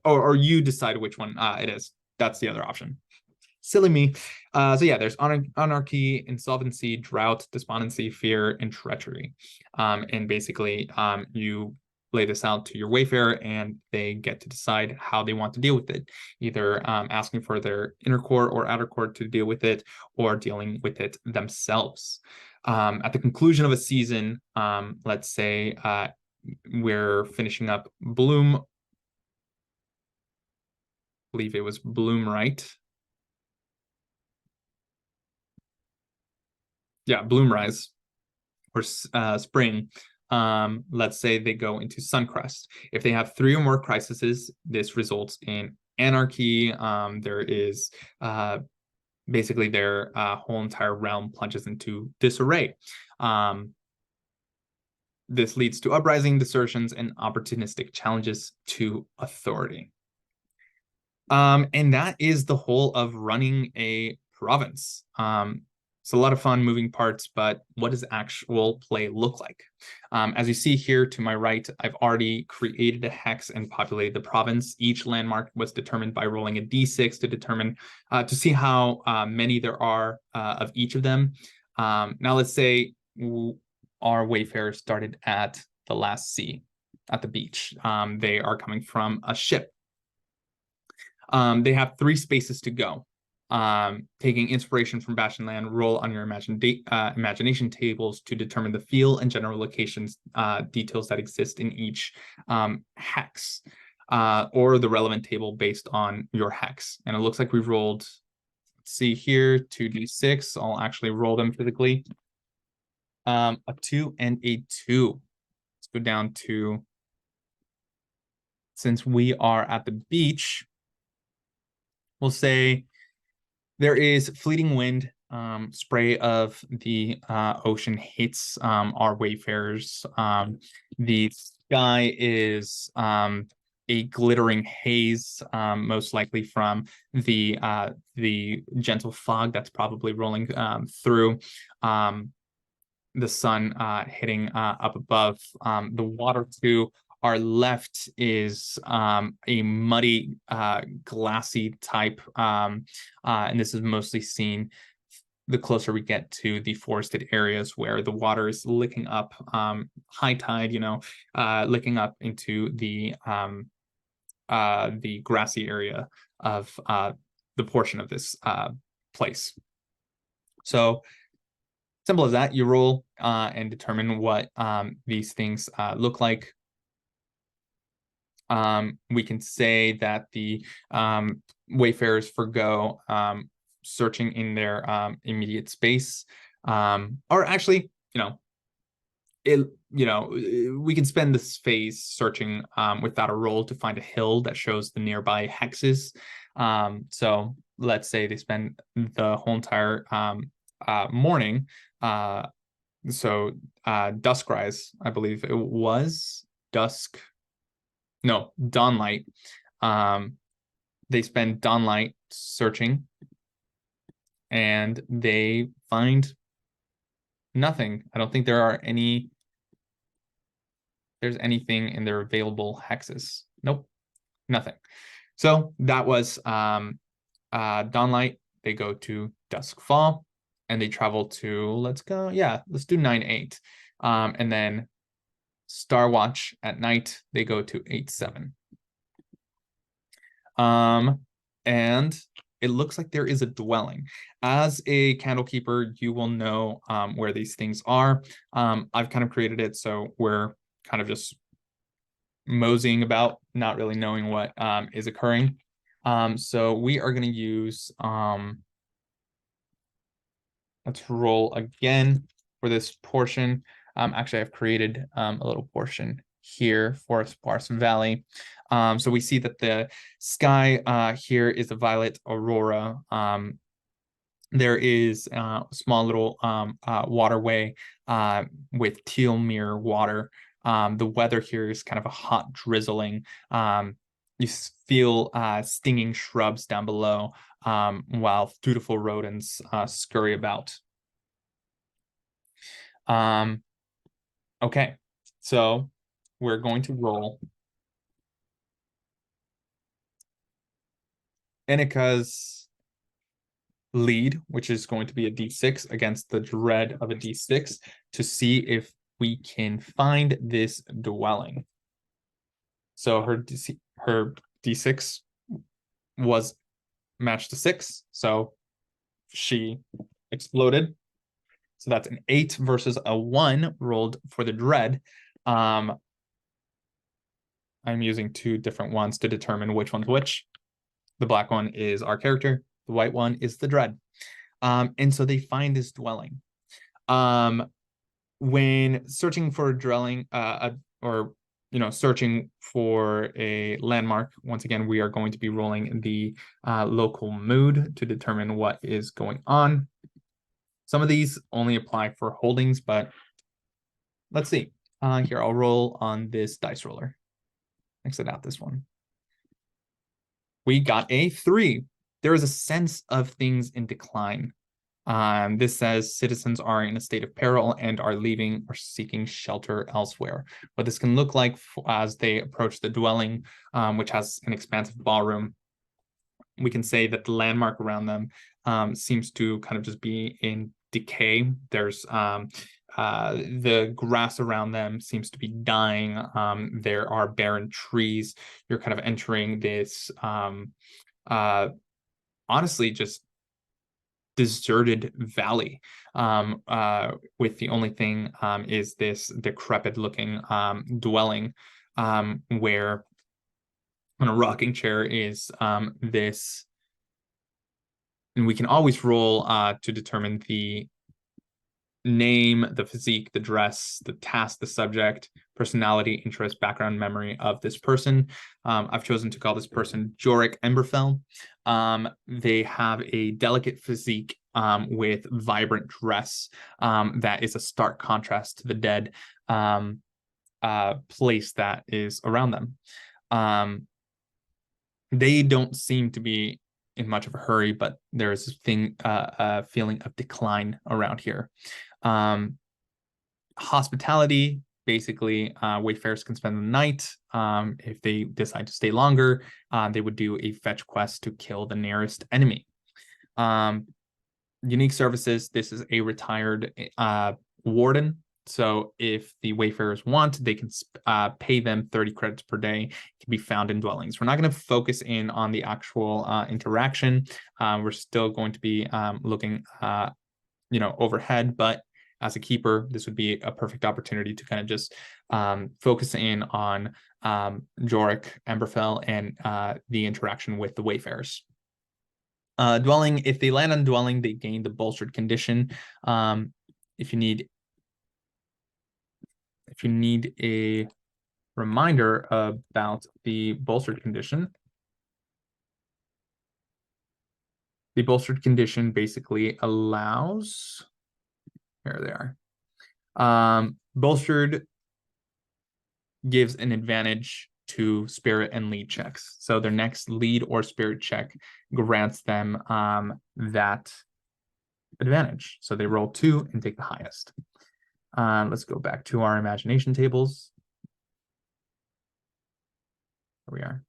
Or you decide which one it is. That's the other option. Silly me. So yeah, there's anarchy, insolvency, drought, despondency, fear, and treachery. And basically, you lay this out to your wayfarer and they get to decide how they want to deal with it, either asking for their inner court or outer court to deal with it, or dealing with it themselves. At the conclusion of a season, let's say we're finishing up Bloom, I believe it was Bloom, right? Yeah, Bloomrise or spring. Let's say they go into Suncrest. If they have 3 or more crises, this results in anarchy. There is basically their whole entire realm plunges into disarray. This leads to uprising, desertions, and opportunistic challenges to authority. And that is the whole of running a province. It's a lot of fun moving parts, but what does actual play look like? As you see here to my right, I've already created a hex and populated the province. Each landmark was determined by rolling a d6 to determine, to see how many there are of each of them. Now let's say our wayfarers started at the last sea, at the beach. They are coming from a ship. They have 3 spaces to go. Taking inspiration from Bastionland, roll on your imagination tables to determine the feel and general locations details that exist in each hex. or the relevant table based on your hex. And it looks like we've rolled, let's see here, 2d6. I'll actually roll them physically. A 2 and a 2. Let's go down to, since we are at the beach, we'll say there is fleeting wind. Spray of the ocean hits our wayfarers. The sky is a glittering haze, most likely from the gentle fog that's probably rolling through. The sun hitting up above. The water to our left is a muddy, glassy type, and this is mostly seen the closer we get to the forested areas where the water is licking up, high tide, licking up into the grassy area of the portion of this place. So simple as that. You roll and determine what these things look like. We can say that the wayfarers forgo searching in their immediate space, or actually, we can spend this phase searching without a roll to find a hill that shows the nearby hexes. So let's say they spend the whole entire morning. So duskrise, I believe it was dawnlight. They spend dawnlight searching, and they find nothing. I don't think there's anything in their available hexes. Nope, nothing. So that was dawnlight. They go to duskfall, and they travel to, let's do 9-8. And then Starwatch at night, they go to 8-7. And it looks like there is a dwelling. As a candlekeeper, you will know where these things are. I've kind of created it, so we're kind of just moseying about, not really knowing what is occurring. So we are going to use, let's roll again for this portion. Actually, I've created a little portion here for Sparse Valley. So we see that the sky here is a violet aurora. There is a small little waterway with teal mirror water. The weather here is kind of a hot drizzling. You feel stinging shrubs down below, while dutiful rodents scurry about. Okay, so we're going to roll Enika's lead, which is going to be a d6 against the dread of a d6, to see if we can find this dwelling. So her d6 was matched to 6, so she exploded. So that's an 8 versus a 1 rolled for the dread. I'm using 2 different ones to determine which one's which. The black one is our character. The white one is the dread. And so they find this dwelling. When searching for a dwelling, searching for a landmark, once again, we are going to be rolling the local mood to determine what is going on. Some of these only apply for holdings, but let's see. Here, I'll roll on this dice roller. Exit out this one. We got a 3. There is a sense of things in decline. This says citizens are in a state of peril and are leaving or seeking shelter elsewhere. What this can look like as they approach the dwelling, which has an expansive ballroom, we can say that the landmark around them seems to kind of just be in decay. There's the grass around them seems to be dying. There are barren trees. You're kind of entering this honestly just deserted valley, with the only thing is this decrepit looking dwelling, where on a rocking chair is this, and we can always roll to determine the name, the physique, the dress, the task, the subject, personality, interest, background, memory of this person. I've chosen to call this person Jorik Emberfell. They have a delicate physique with vibrant dress that is a stark contrast to the dead place that is around them. They don't seem to be in much of a hurry, but there's a feeling of decline around here. Hospitality, basically, wayfarers can spend the night. If they decide to stay longer, they would do a fetch quest to kill the nearest enemy. Unique services, this is a retired warden. So if the wayfarers want, they can pay them 30 credits per day. It can be found in dwellings. We're not going to focus in on the actual interaction. We're still going to be looking overhead, but as a keeper, this would be a perfect opportunity to kind of just focus in on Jorik Emberfell and the interaction with the wayfarers. Dwelling, if they land on dwelling, they gain the bolstered condition. If you need a reminder about the bolstered condition, the bolstered condition basically allows, here they are. Bolstered gives an advantage to spirit and lead checks. So their next lead or spirit check grants them that advantage. So they roll 2 and take the highest. Let's go back to our imagination tables. Here we are.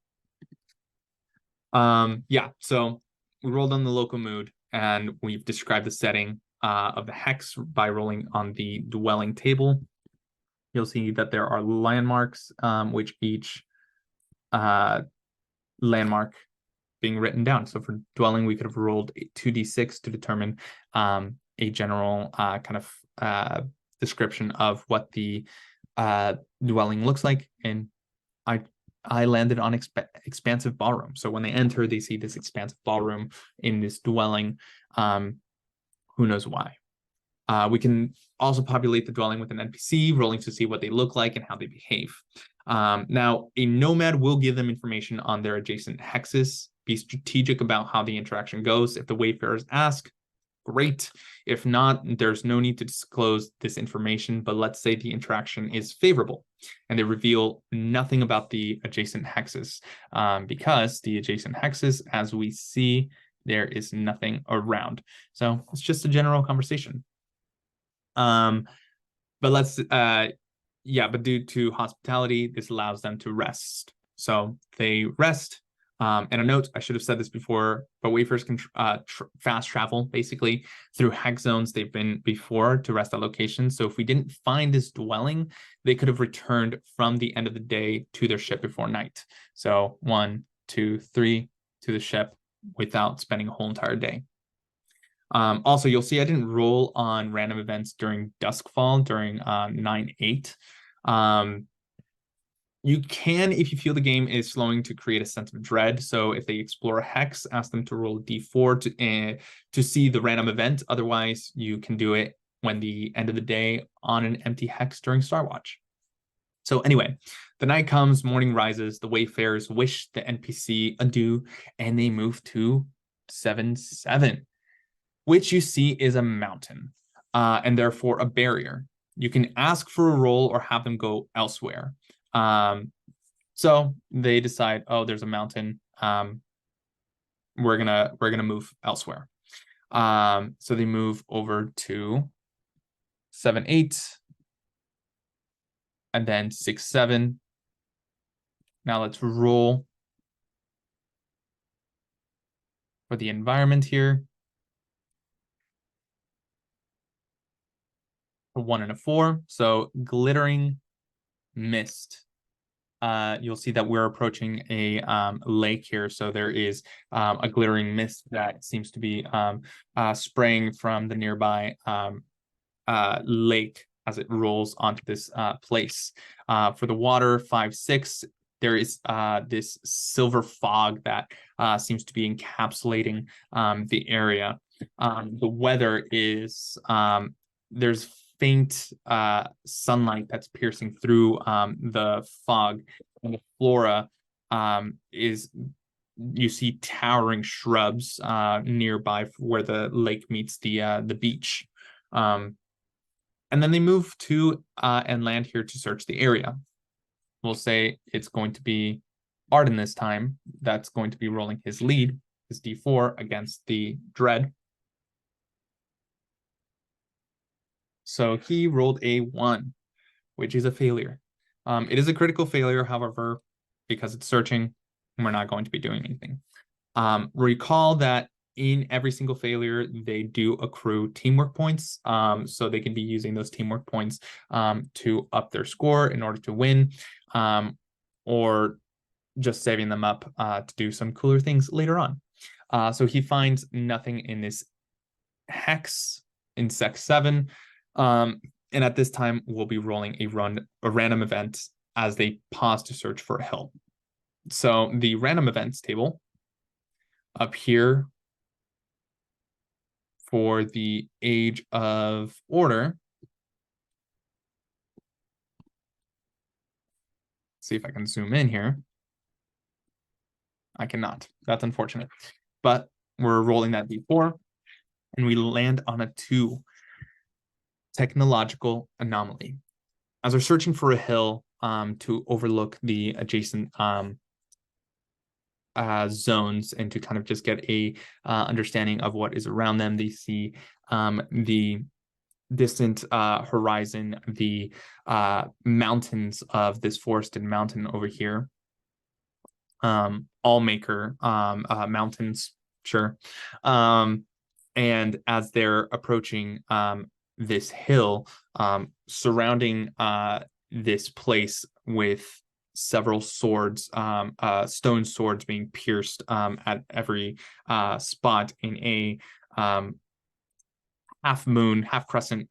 Yeah, so we rolled on the local mood and we've described the setting of the hex by rolling on the dwelling table. You'll see that there are landmarks, which each landmark being written down. So for dwelling, we could have rolled 2d6 to determine a general kind of description of what the dwelling looks like. And I landed on expansive ballroom. So when they enter, they see this expansive ballroom in this dwelling. Who knows why? We can also populate the dwelling with an NPC, rolling to see what they look like and how they behave. Now, a nomad will give them information on their adjacent hexes. Be strategic about how the interaction goes. If the wayfarers ask, great. If not, there's no need to disclose this information, but let's say the interaction is favorable and they reveal nothing about the adjacent hexes, because the adjacent hexes, as we see, there is nothing around. So it's just a general conversation. But let's, but due to hospitality, this allows them to rest. So they rest. And a note, I should have said this before, but wayfarers can fast travel basically through hex zones they've been before to rest at locations. So if we didn't find this dwelling, they could have returned from the end of the day to their ship before night. So 1, 2, 3 to the ship without spending a whole entire day. Also, you'll see I didn't roll on random events during Duskfall, during 9/8. You can, if you feel the game is slowing, to create a sense of dread. So if they explore a hex, ask them to roll a d4 to see the random event. Otherwise, you can do it when the end of the day on an empty hex during Starwatch. So anyway, the night comes, morning rises, the wayfarers wish the NPC adieu, and they move to 7/7, which you see is a mountain, and therefore a barrier. You can ask for a roll or have them go elsewhere. So they decide, oh, there's a mountain. We're gonna move elsewhere. So they move over to 7/8, and then 6/7. Now let's roll for the environment here. A 1 and a 4. So glittering mist. You'll see that we're approaching a lake here. So there is a glittering mist that seems to be spraying from the nearby lake as it rolls onto this place. For the water, 5/6. there is this silver fog that seems to be encapsulating the area. The weather is there's faint sunlight that's piercing through the fog, and the flora is, you see towering shrubs nearby where the lake meets the beach. And then they move to and land here to search the area. We'll say it's going to be Arden this time. That's going to be rolling his lead, his D4 against the Dread. So he rolled a 1, which is a failure. It is a critical failure, however, because it's searching, we're not going to be doing anything. Recall that in every single failure, they do accrue teamwork points. So they can be using those teamwork points to up their score in order to win, or just saving them up to do some cooler things later on. So he finds nothing in this hex in Sec 7. And at this time, we'll be rolling a random event as they pause to search for a hill. So the random events table up here for the Age of Order. See if I can zoom in here. I cannot. That's unfortunate. But we're rolling that D4, and we land on a 2. Technological anomaly. As we're searching for a hill to overlook the adjacent zones and to kind of just get a understanding of what is around them, they see the distant horizon, the mountains of this forested mountain over here. Allmaker mountains, sure. And as they're approaching this hill, surrounding this place with several swords, stone swords being pierced at every spot in a half moon, half crescent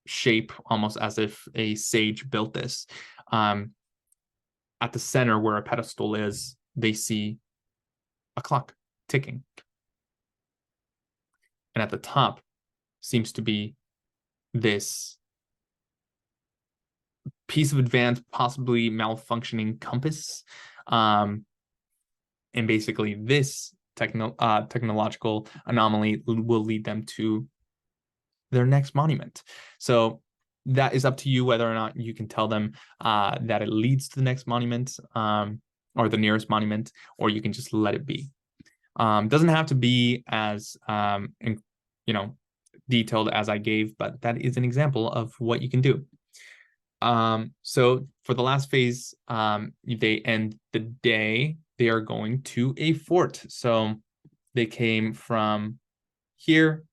shape, almost as if a sage built this. At the center where a pedestal is, they see a clock ticking. And at the top seems to be this piece of advanced, possibly malfunctioning compass. And basically this technological anomaly will lead them to their next monument. So that is up to you whether or not you can tell them that it leads to the next monument or the nearest monument, or you can just let it be. Doesn't have to be as detailed as I gave, but that is an example of what you can do. So for the last phase, they end the day. They are going to a fort. So they came from here.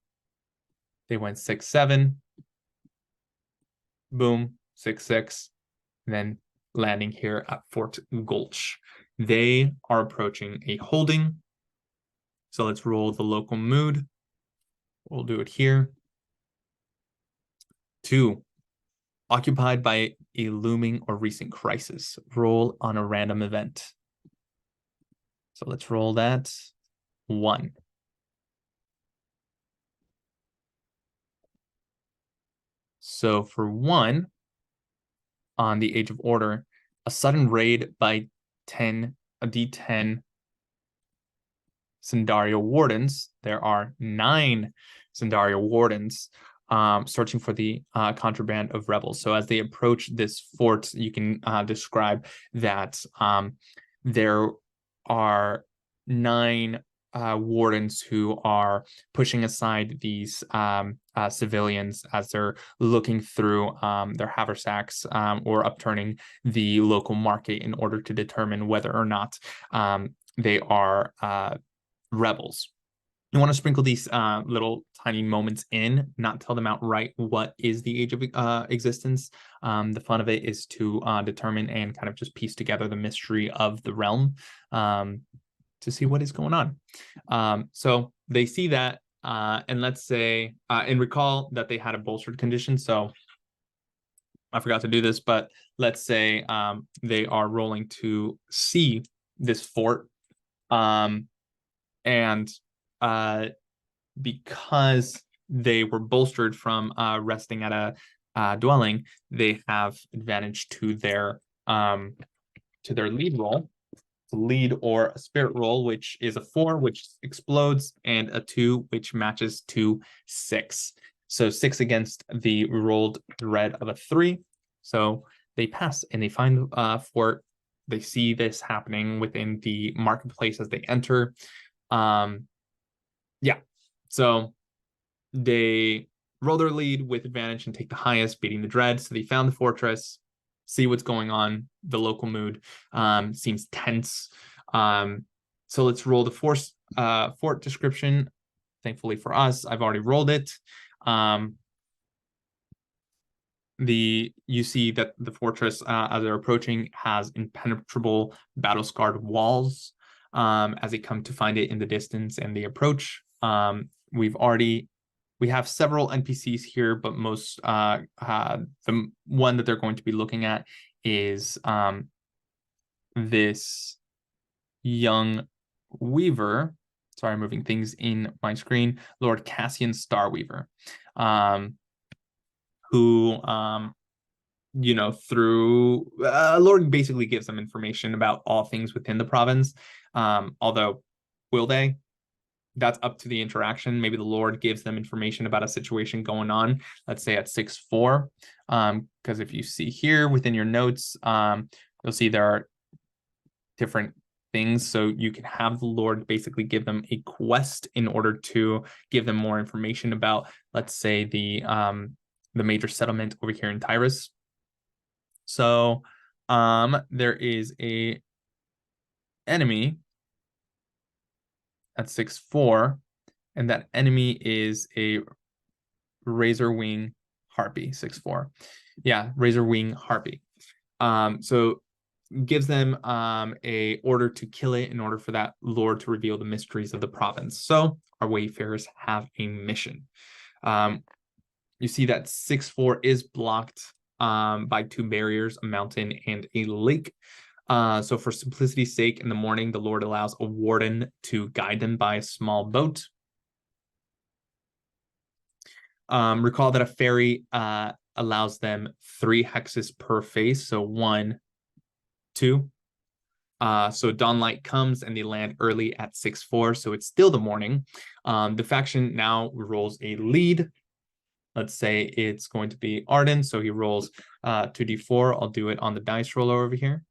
They went 6-7. Boom, 6-6. Then landing here at Fort Gulch. They are approaching a holding. So let's roll the local mood. We'll do it here. 2. Occupied by a looming or recent crisis. Roll on a random event. So let's roll that. 1. So for 1, on the Age of Order, a sudden raid by a D10 Sindario Wardens. There are 9 Sindario Wardens searching for the contraband of rebels. So as they approach this fort, you can describe that there are 9 wardens who are pushing aside these civilians as they're looking through their haversacks or upturning the local market in order to determine whether or not they are rebels. You want to sprinkle these little tiny moments in, not tell them outright what is the Age of Existence. The fun of it is to determine and kind of just piece together the mystery of the realm to see what is going on. So they see that, and let's say, and recall that they had a bolstered condition. So I forgot to do this, but let's say they are rolling to see this fort. And because they were bolstered from resting at a dwelling, they have advantage to their lead roll. A lead or a spirit roll, which is a 4, which explodes, and a 2, which matches to 6. So 6 against the rolled thread of a 3. So they pass and they find fort. They see this happening within the marketplace as they enter. Yeah, so they roll their lead with advantage and take the highest, beating the dread. So they found the fortress, see what's going on. The local mood seems tense. So let's roll the fort description. Thankfully for us, I've already rolled it. You see that the fortress, as they're approaching, has impenetrable battle-scarred walls as they come to find it in the distance and they approach. We have several NPCs here, but most the one that they're going to be looking at is this young weaver. Sorry, I'm moving things in my screen. Lord Cassian Starweaver, who through Lord basically gives them information about all things within the province. Although, will they? That's up to the interaction. Maybe the Lord gives them information about a situation going on, let's say at 6-4. Because if you see here within your notes, you'll see there are different things. So you can have the Lord basically give them a quest in order to give them more information about, let's say, the major settlement over here in Tyrus. So there is a enemy at 6-4, and that enemy is a razor wing harpy. 6-4, yeah, razor wing harpy. So gives them a order to kill it in order for that Lord to reveal the mysteries of the province. So our wayfarers have a mission. You see that 6-4 is blocked by 2 barriers, a mountain and a lake. So for simplicity's sake, in the morning, the Lord allows a warden to guide them by a small boat. Recall that a ferry allows them 3 hexes per phase, so 1, 2. So dawnlight comes and they land early at 6-4, so it's still the morning. The faction now rolls a lead. Let's say it's going to be Arden, so he rolls 2d4. I'll do it on the dice roller over here.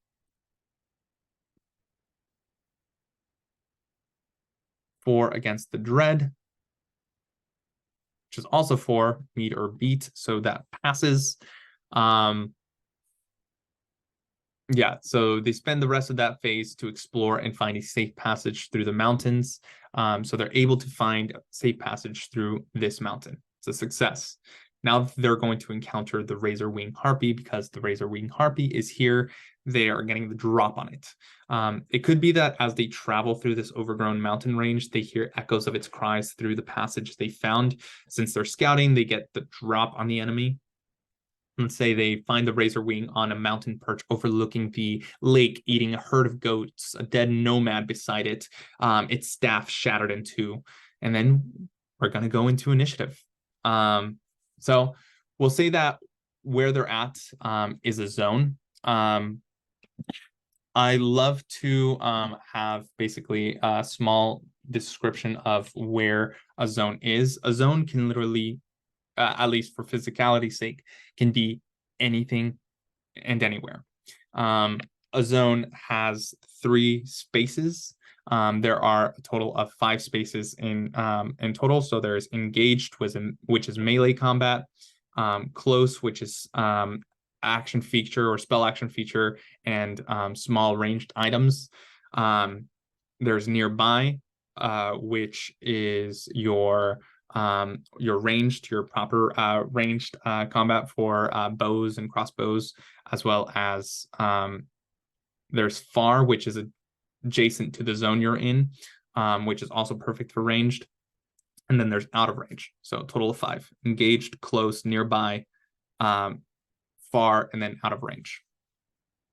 4 against the dread, which is also 4, meet or beat, so that passes. Yeah, so they spend the rest of that phase to explore and find a safe passage through the mountains. So they're able to find a safe passage through this mountain. It's a success. Now they're going to encounter the razor wing harpy. Because the razor wing harpy is here, they are getting the drop on it. It could be that as they travel through this overgrown mountain range, they hear echoes of its cries through the passage they found. Since they're scouting, they get the drop on the enemy. Let's say they find the razor wing on a mountain perch overlooking the lake, eating a herd of goats, a dead nomad beside it, its staff shattered in 2. And then we're going to go into initiative. So we'll say that where they're at is a zone. I love to have basically a small description of where a zone is. A zone can literally, at least for physicality's sake, can be anything and anywhere. A zone has 3 spaces. There are a total of 5 spaces in total. So there's engaged, which is melee combat, close, which is action feature or spell action feature, and small ranged items. There's nearby, which is your ranged, your proper ranged combat for bows and crossbows, as well as there's far, which is adjacent to the zone you're in, which is also perfect for ranged. And then there's out of range. So a total of 5: engaged, close, nearby, far, and then out of range.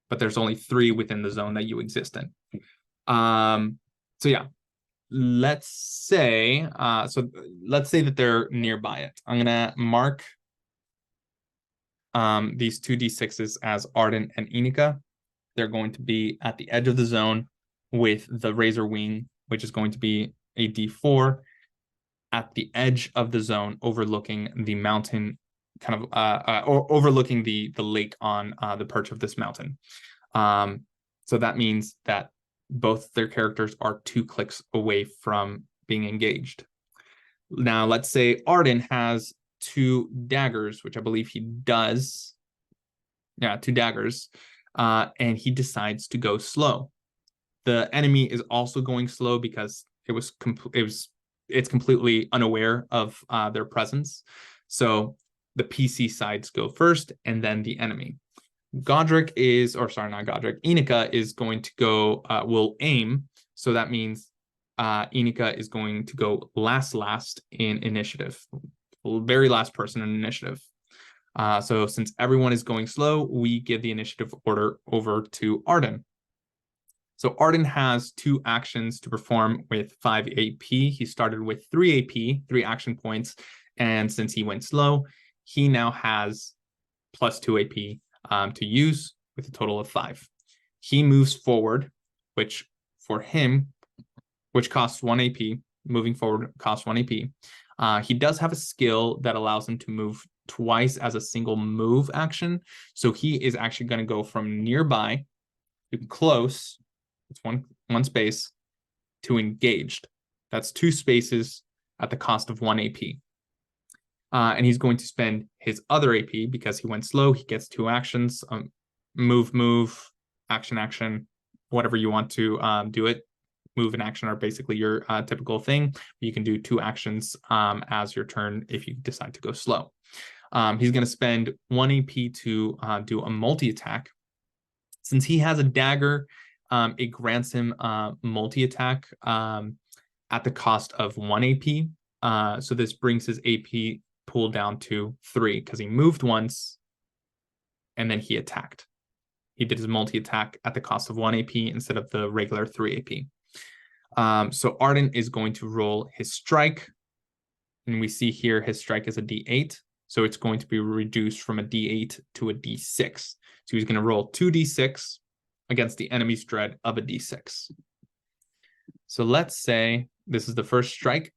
But there's only 3 within the zone that you exist in. So yeah, let's say that they're nearby it. I'm gonna mark these 2d6s as Ardent and Inika. They're going to be at the edge of the zone with the Razor Wing, which is going to be a d4 at the edge of the zone, overlooking the mountain, kind of or overlooking the lake on the perch of this mountain. So that means that both their characters are 2 clicks away from being engaged. Now, let's say Arden has 2 daggers, which I believe he does. Yeah, 2 daggers, and he decides to go slow. The enemy is also going slow because it's completely unaware of their presence. So the PC sides go first, and then the enemy. Godric is, or sorry, not Godric, Inika is going to go, will aim. So that means Inika is going to go last in initiative. Very last person in initiative. So since everyone is going slow, we give the initiative order over to Arden. So Arden has 2 actions to perform with 5 AP. He started with 3 AP, 3 action points. And since he went slow, he now has plus 2 AP to use with a total of 5. He moves forward, which for him, which costs 1 AP. Moving forward costs 1 AP. He does have a skill that allows him to move twice as a single move action. So he is actually going to go from nearby to close, it's one space, to engaged. That's 2 spaces at the cost of 1 AP. And he's going to spend his other AP because he went slow. He gets 2 actions, move, action, whatever you want to do it. Move and action are basically your typical thing. You can do 2 actions as your turn if you decide to go slow. He's going to spend 1 AP to do a multi-attack. Since he has a dagger, it grants him multi-attack at the cost of 1 AP. So this brings his AP pool down to 3 because he moved once and then he attacked. He did his multi-attack at the cost of 1 AP instead of the regular 3 AP. So Arden is going to roll his strike. And we see here his strike is a D8. So it's going to be reduced from a D8 to a D6. So he's going to roll 2D6 against the enemy's dread of a D6. So let's say this is the first strike.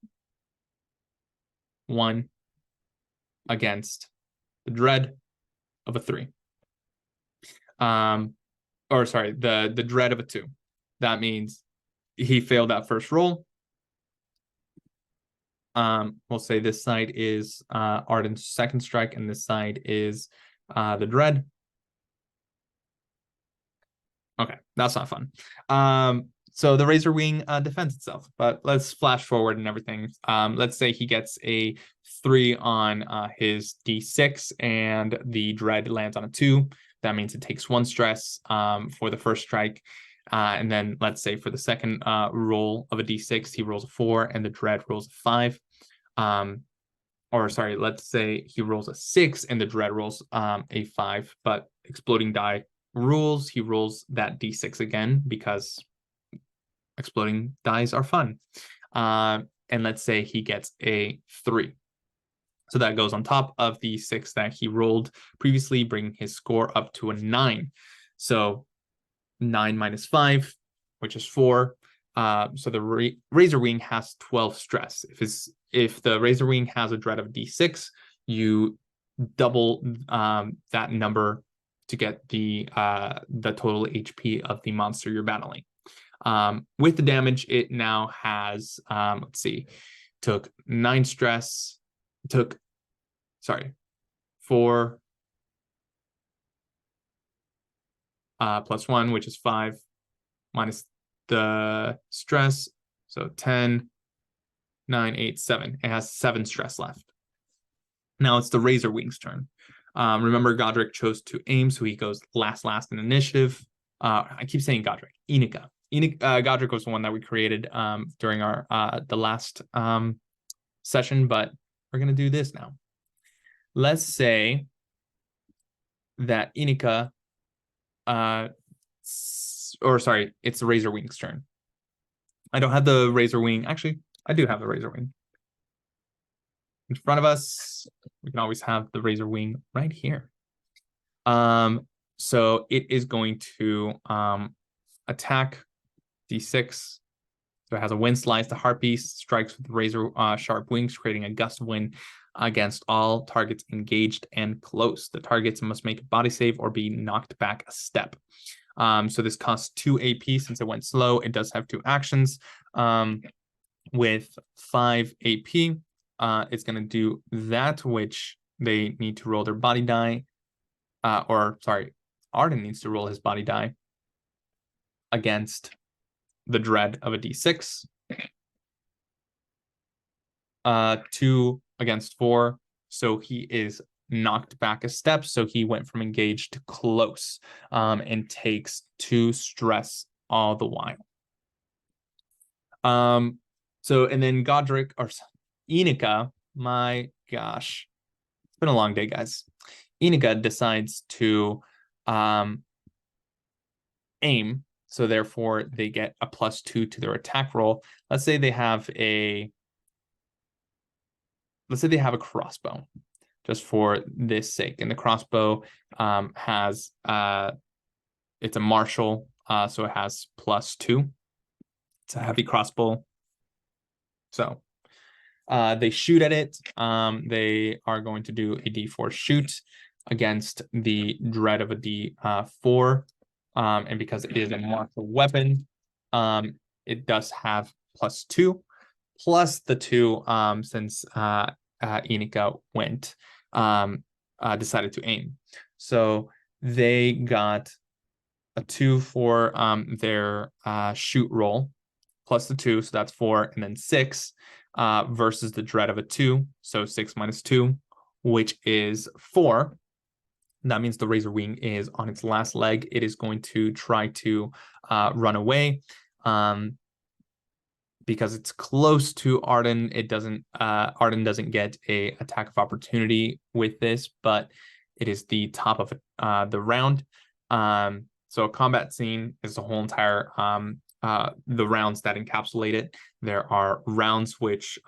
1 against the dread of a 3. Or sorry, the dread of a 2. That means he failed that first roll. We'll say this side is Arden's second strike, and this side is the dread. Okay, that's not fun. So the Razor Wing defends itself, but let's flash forward and everything. Let's say he gets a 3 on his D6 and the dread lands on a 2. That means it takes 1 stress for the first strike. And then let's say for the second roll of a D6, he rolls a 4 and the dread rolls a 5. Or sorry, let's say he rolls a 6 and the dread rolls a 5, but exploding die rules, he rolls that D6 again because exploding dice are fun. And let's say he gets a 3. So that goes on top of the 6 that he rolled previously, bringing his score up to a 9. So 9 minus 5, which is 4. So the Razor Wing has 12 stress. If the Razor Wing has a dread of D6, you double that number to get the total HP of the monster you're battling. With the damage, it now has, let's see, took 9 stress, took, 4 plus 1, which is 5, minus the stress, so 10, 9, 8, 7. It has 7 stress left. Now it's the Razor Wing's turn. Remember, Godric chose to aim, so he goes last in initiative. I keep saying Godric, Inika. Godric was the one that we created during our the last session, but we're gonna do this now. Let's say that Inika, or sorry, it's the Razor Wing's turn. I don't have the Razor Wing. Actually, I do have the Razor Wing in front of us. We can always have the Razor Wing right here. So it is going to attack D6. So it has a wind slice. The Harpies strikes with razor sharp wings, creating a gust of wind against all targets engaged and close. The targets must make a body save or be knocked back a step. So this costs 2 AP since it went slow. It does have 2 actions. With 5 AP, it's going to do that, which they need to roll their body die. Or sorry, Arden needs to roll his body die against the dread of a D6. 2 against 4. So he is knocked back a step. So he went from engaged to close, and takes 2 stress all the while. So, and then Godric, or Inika, my gosh, it's been a long day, guys. Inika decides to aim. So therefore they get a +2 to their attack roll. Let's say they have a crossbow, just for this sake. And the crossbow has it's a martial, so it has +2. It's a heavy crossbow. So they shoot at it. They are going to do a D4 shoot against the dread of a D4. And because it is a martial weapon, it does have +2, plus the 2 since Inika went, decided to aim. So they got a 2 for their shoot roll, plus the 2, so that's 4, and then 6 versus the dread of a 2, so 6 minus 2, which is 4. That means the Razor Wing is on its last leg. It is going to try to run away. Because it's close to Arden, Arden doesn't get a attack of opportunity with this, but it is the top of the round. So a combat scene is the whole entire the rounds that encapsulate it. There are rounds which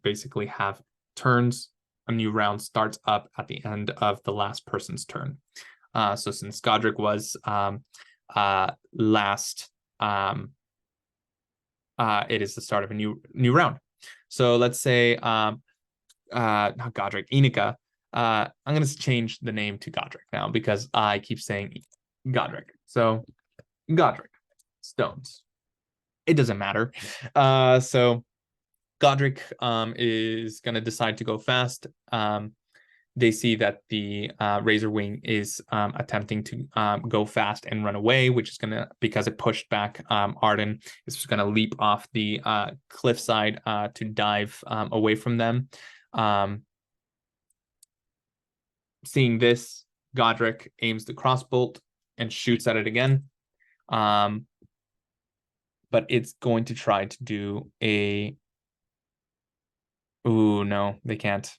basically have turns. A new round starts up at the end of the last person's turn. So since Godric was last, it is the start of a new round. So let's say not Godric, Inika. I'm going to change the name to Godric now because I keep saying Godric. So Godric, stones. It doesn't matter. So Godric is going to decide to go fast. They see that the Razor Wing is attempting to go fast and run away, which is going to, because it pushed back Arden, is just going to leap off the cliffside to dive away from them. Seeing this, Godric aims the crossbolt and shoots at it again. But it's going to try to do a... Ooh, no, they can't.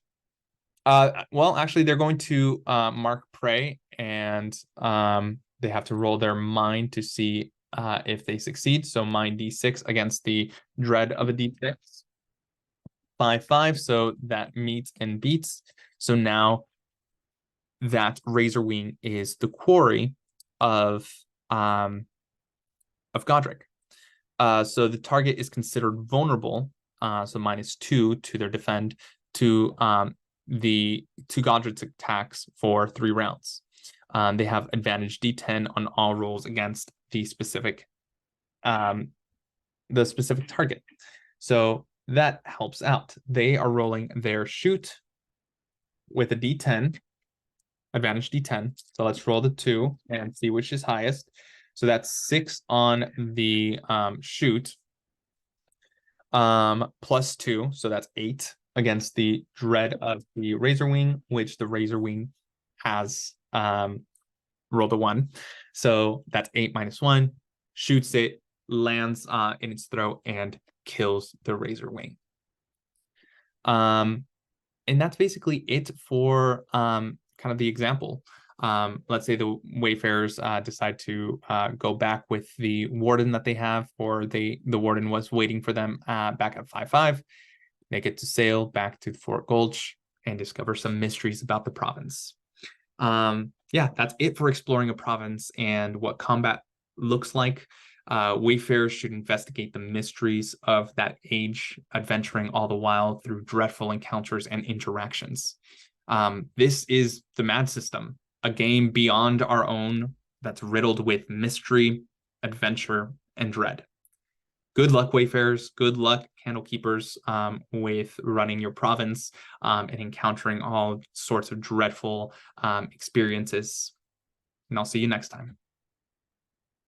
Well, actually, they're going to mark prey, and they have to roll their mind to see if they succeed. So mind D6 against the dread of a D6. 5/5, so that meets and beats. So now that Razor Wing is the quarry of Godric. So the target is considered vulnerable. So -2 to their defend to Godric's attacks for 3 rounds. They have advantage D10 on all rolls against the specific target. So that helps out. They are rolling their shoot with a D10, advantage D10. So let's roll the 2 and see which is highest. So that's 6 on the shoot, +2, so that's 8 against the dread of the Razor Wing, which the Razor Wing has rolled a 1. So that's 8 minus 1, shoots it, lands in its throat, and kills the Razor Wing. And that's basically it for kind of the example. Let's say the Wayfarers decide to go back with the warden that they have, or the warden was waiting for them back at 5-5. They get to sail back to Fort Gulch and discover some mysteries about the province. Yeah, that's it for exploring a province and what combat looks like. Wayfarers should investigate the mysteries of that age, adventuring all the while through dreadful encounters and interactions. This is the Mad System, a game beyond our own that's riddled with mystery, adventure, and dread. Good luck, Wayfarers. Good luck, Candlekeepers, with running your province and encountering all sorts of dreadful experiences. And I'll see you next time.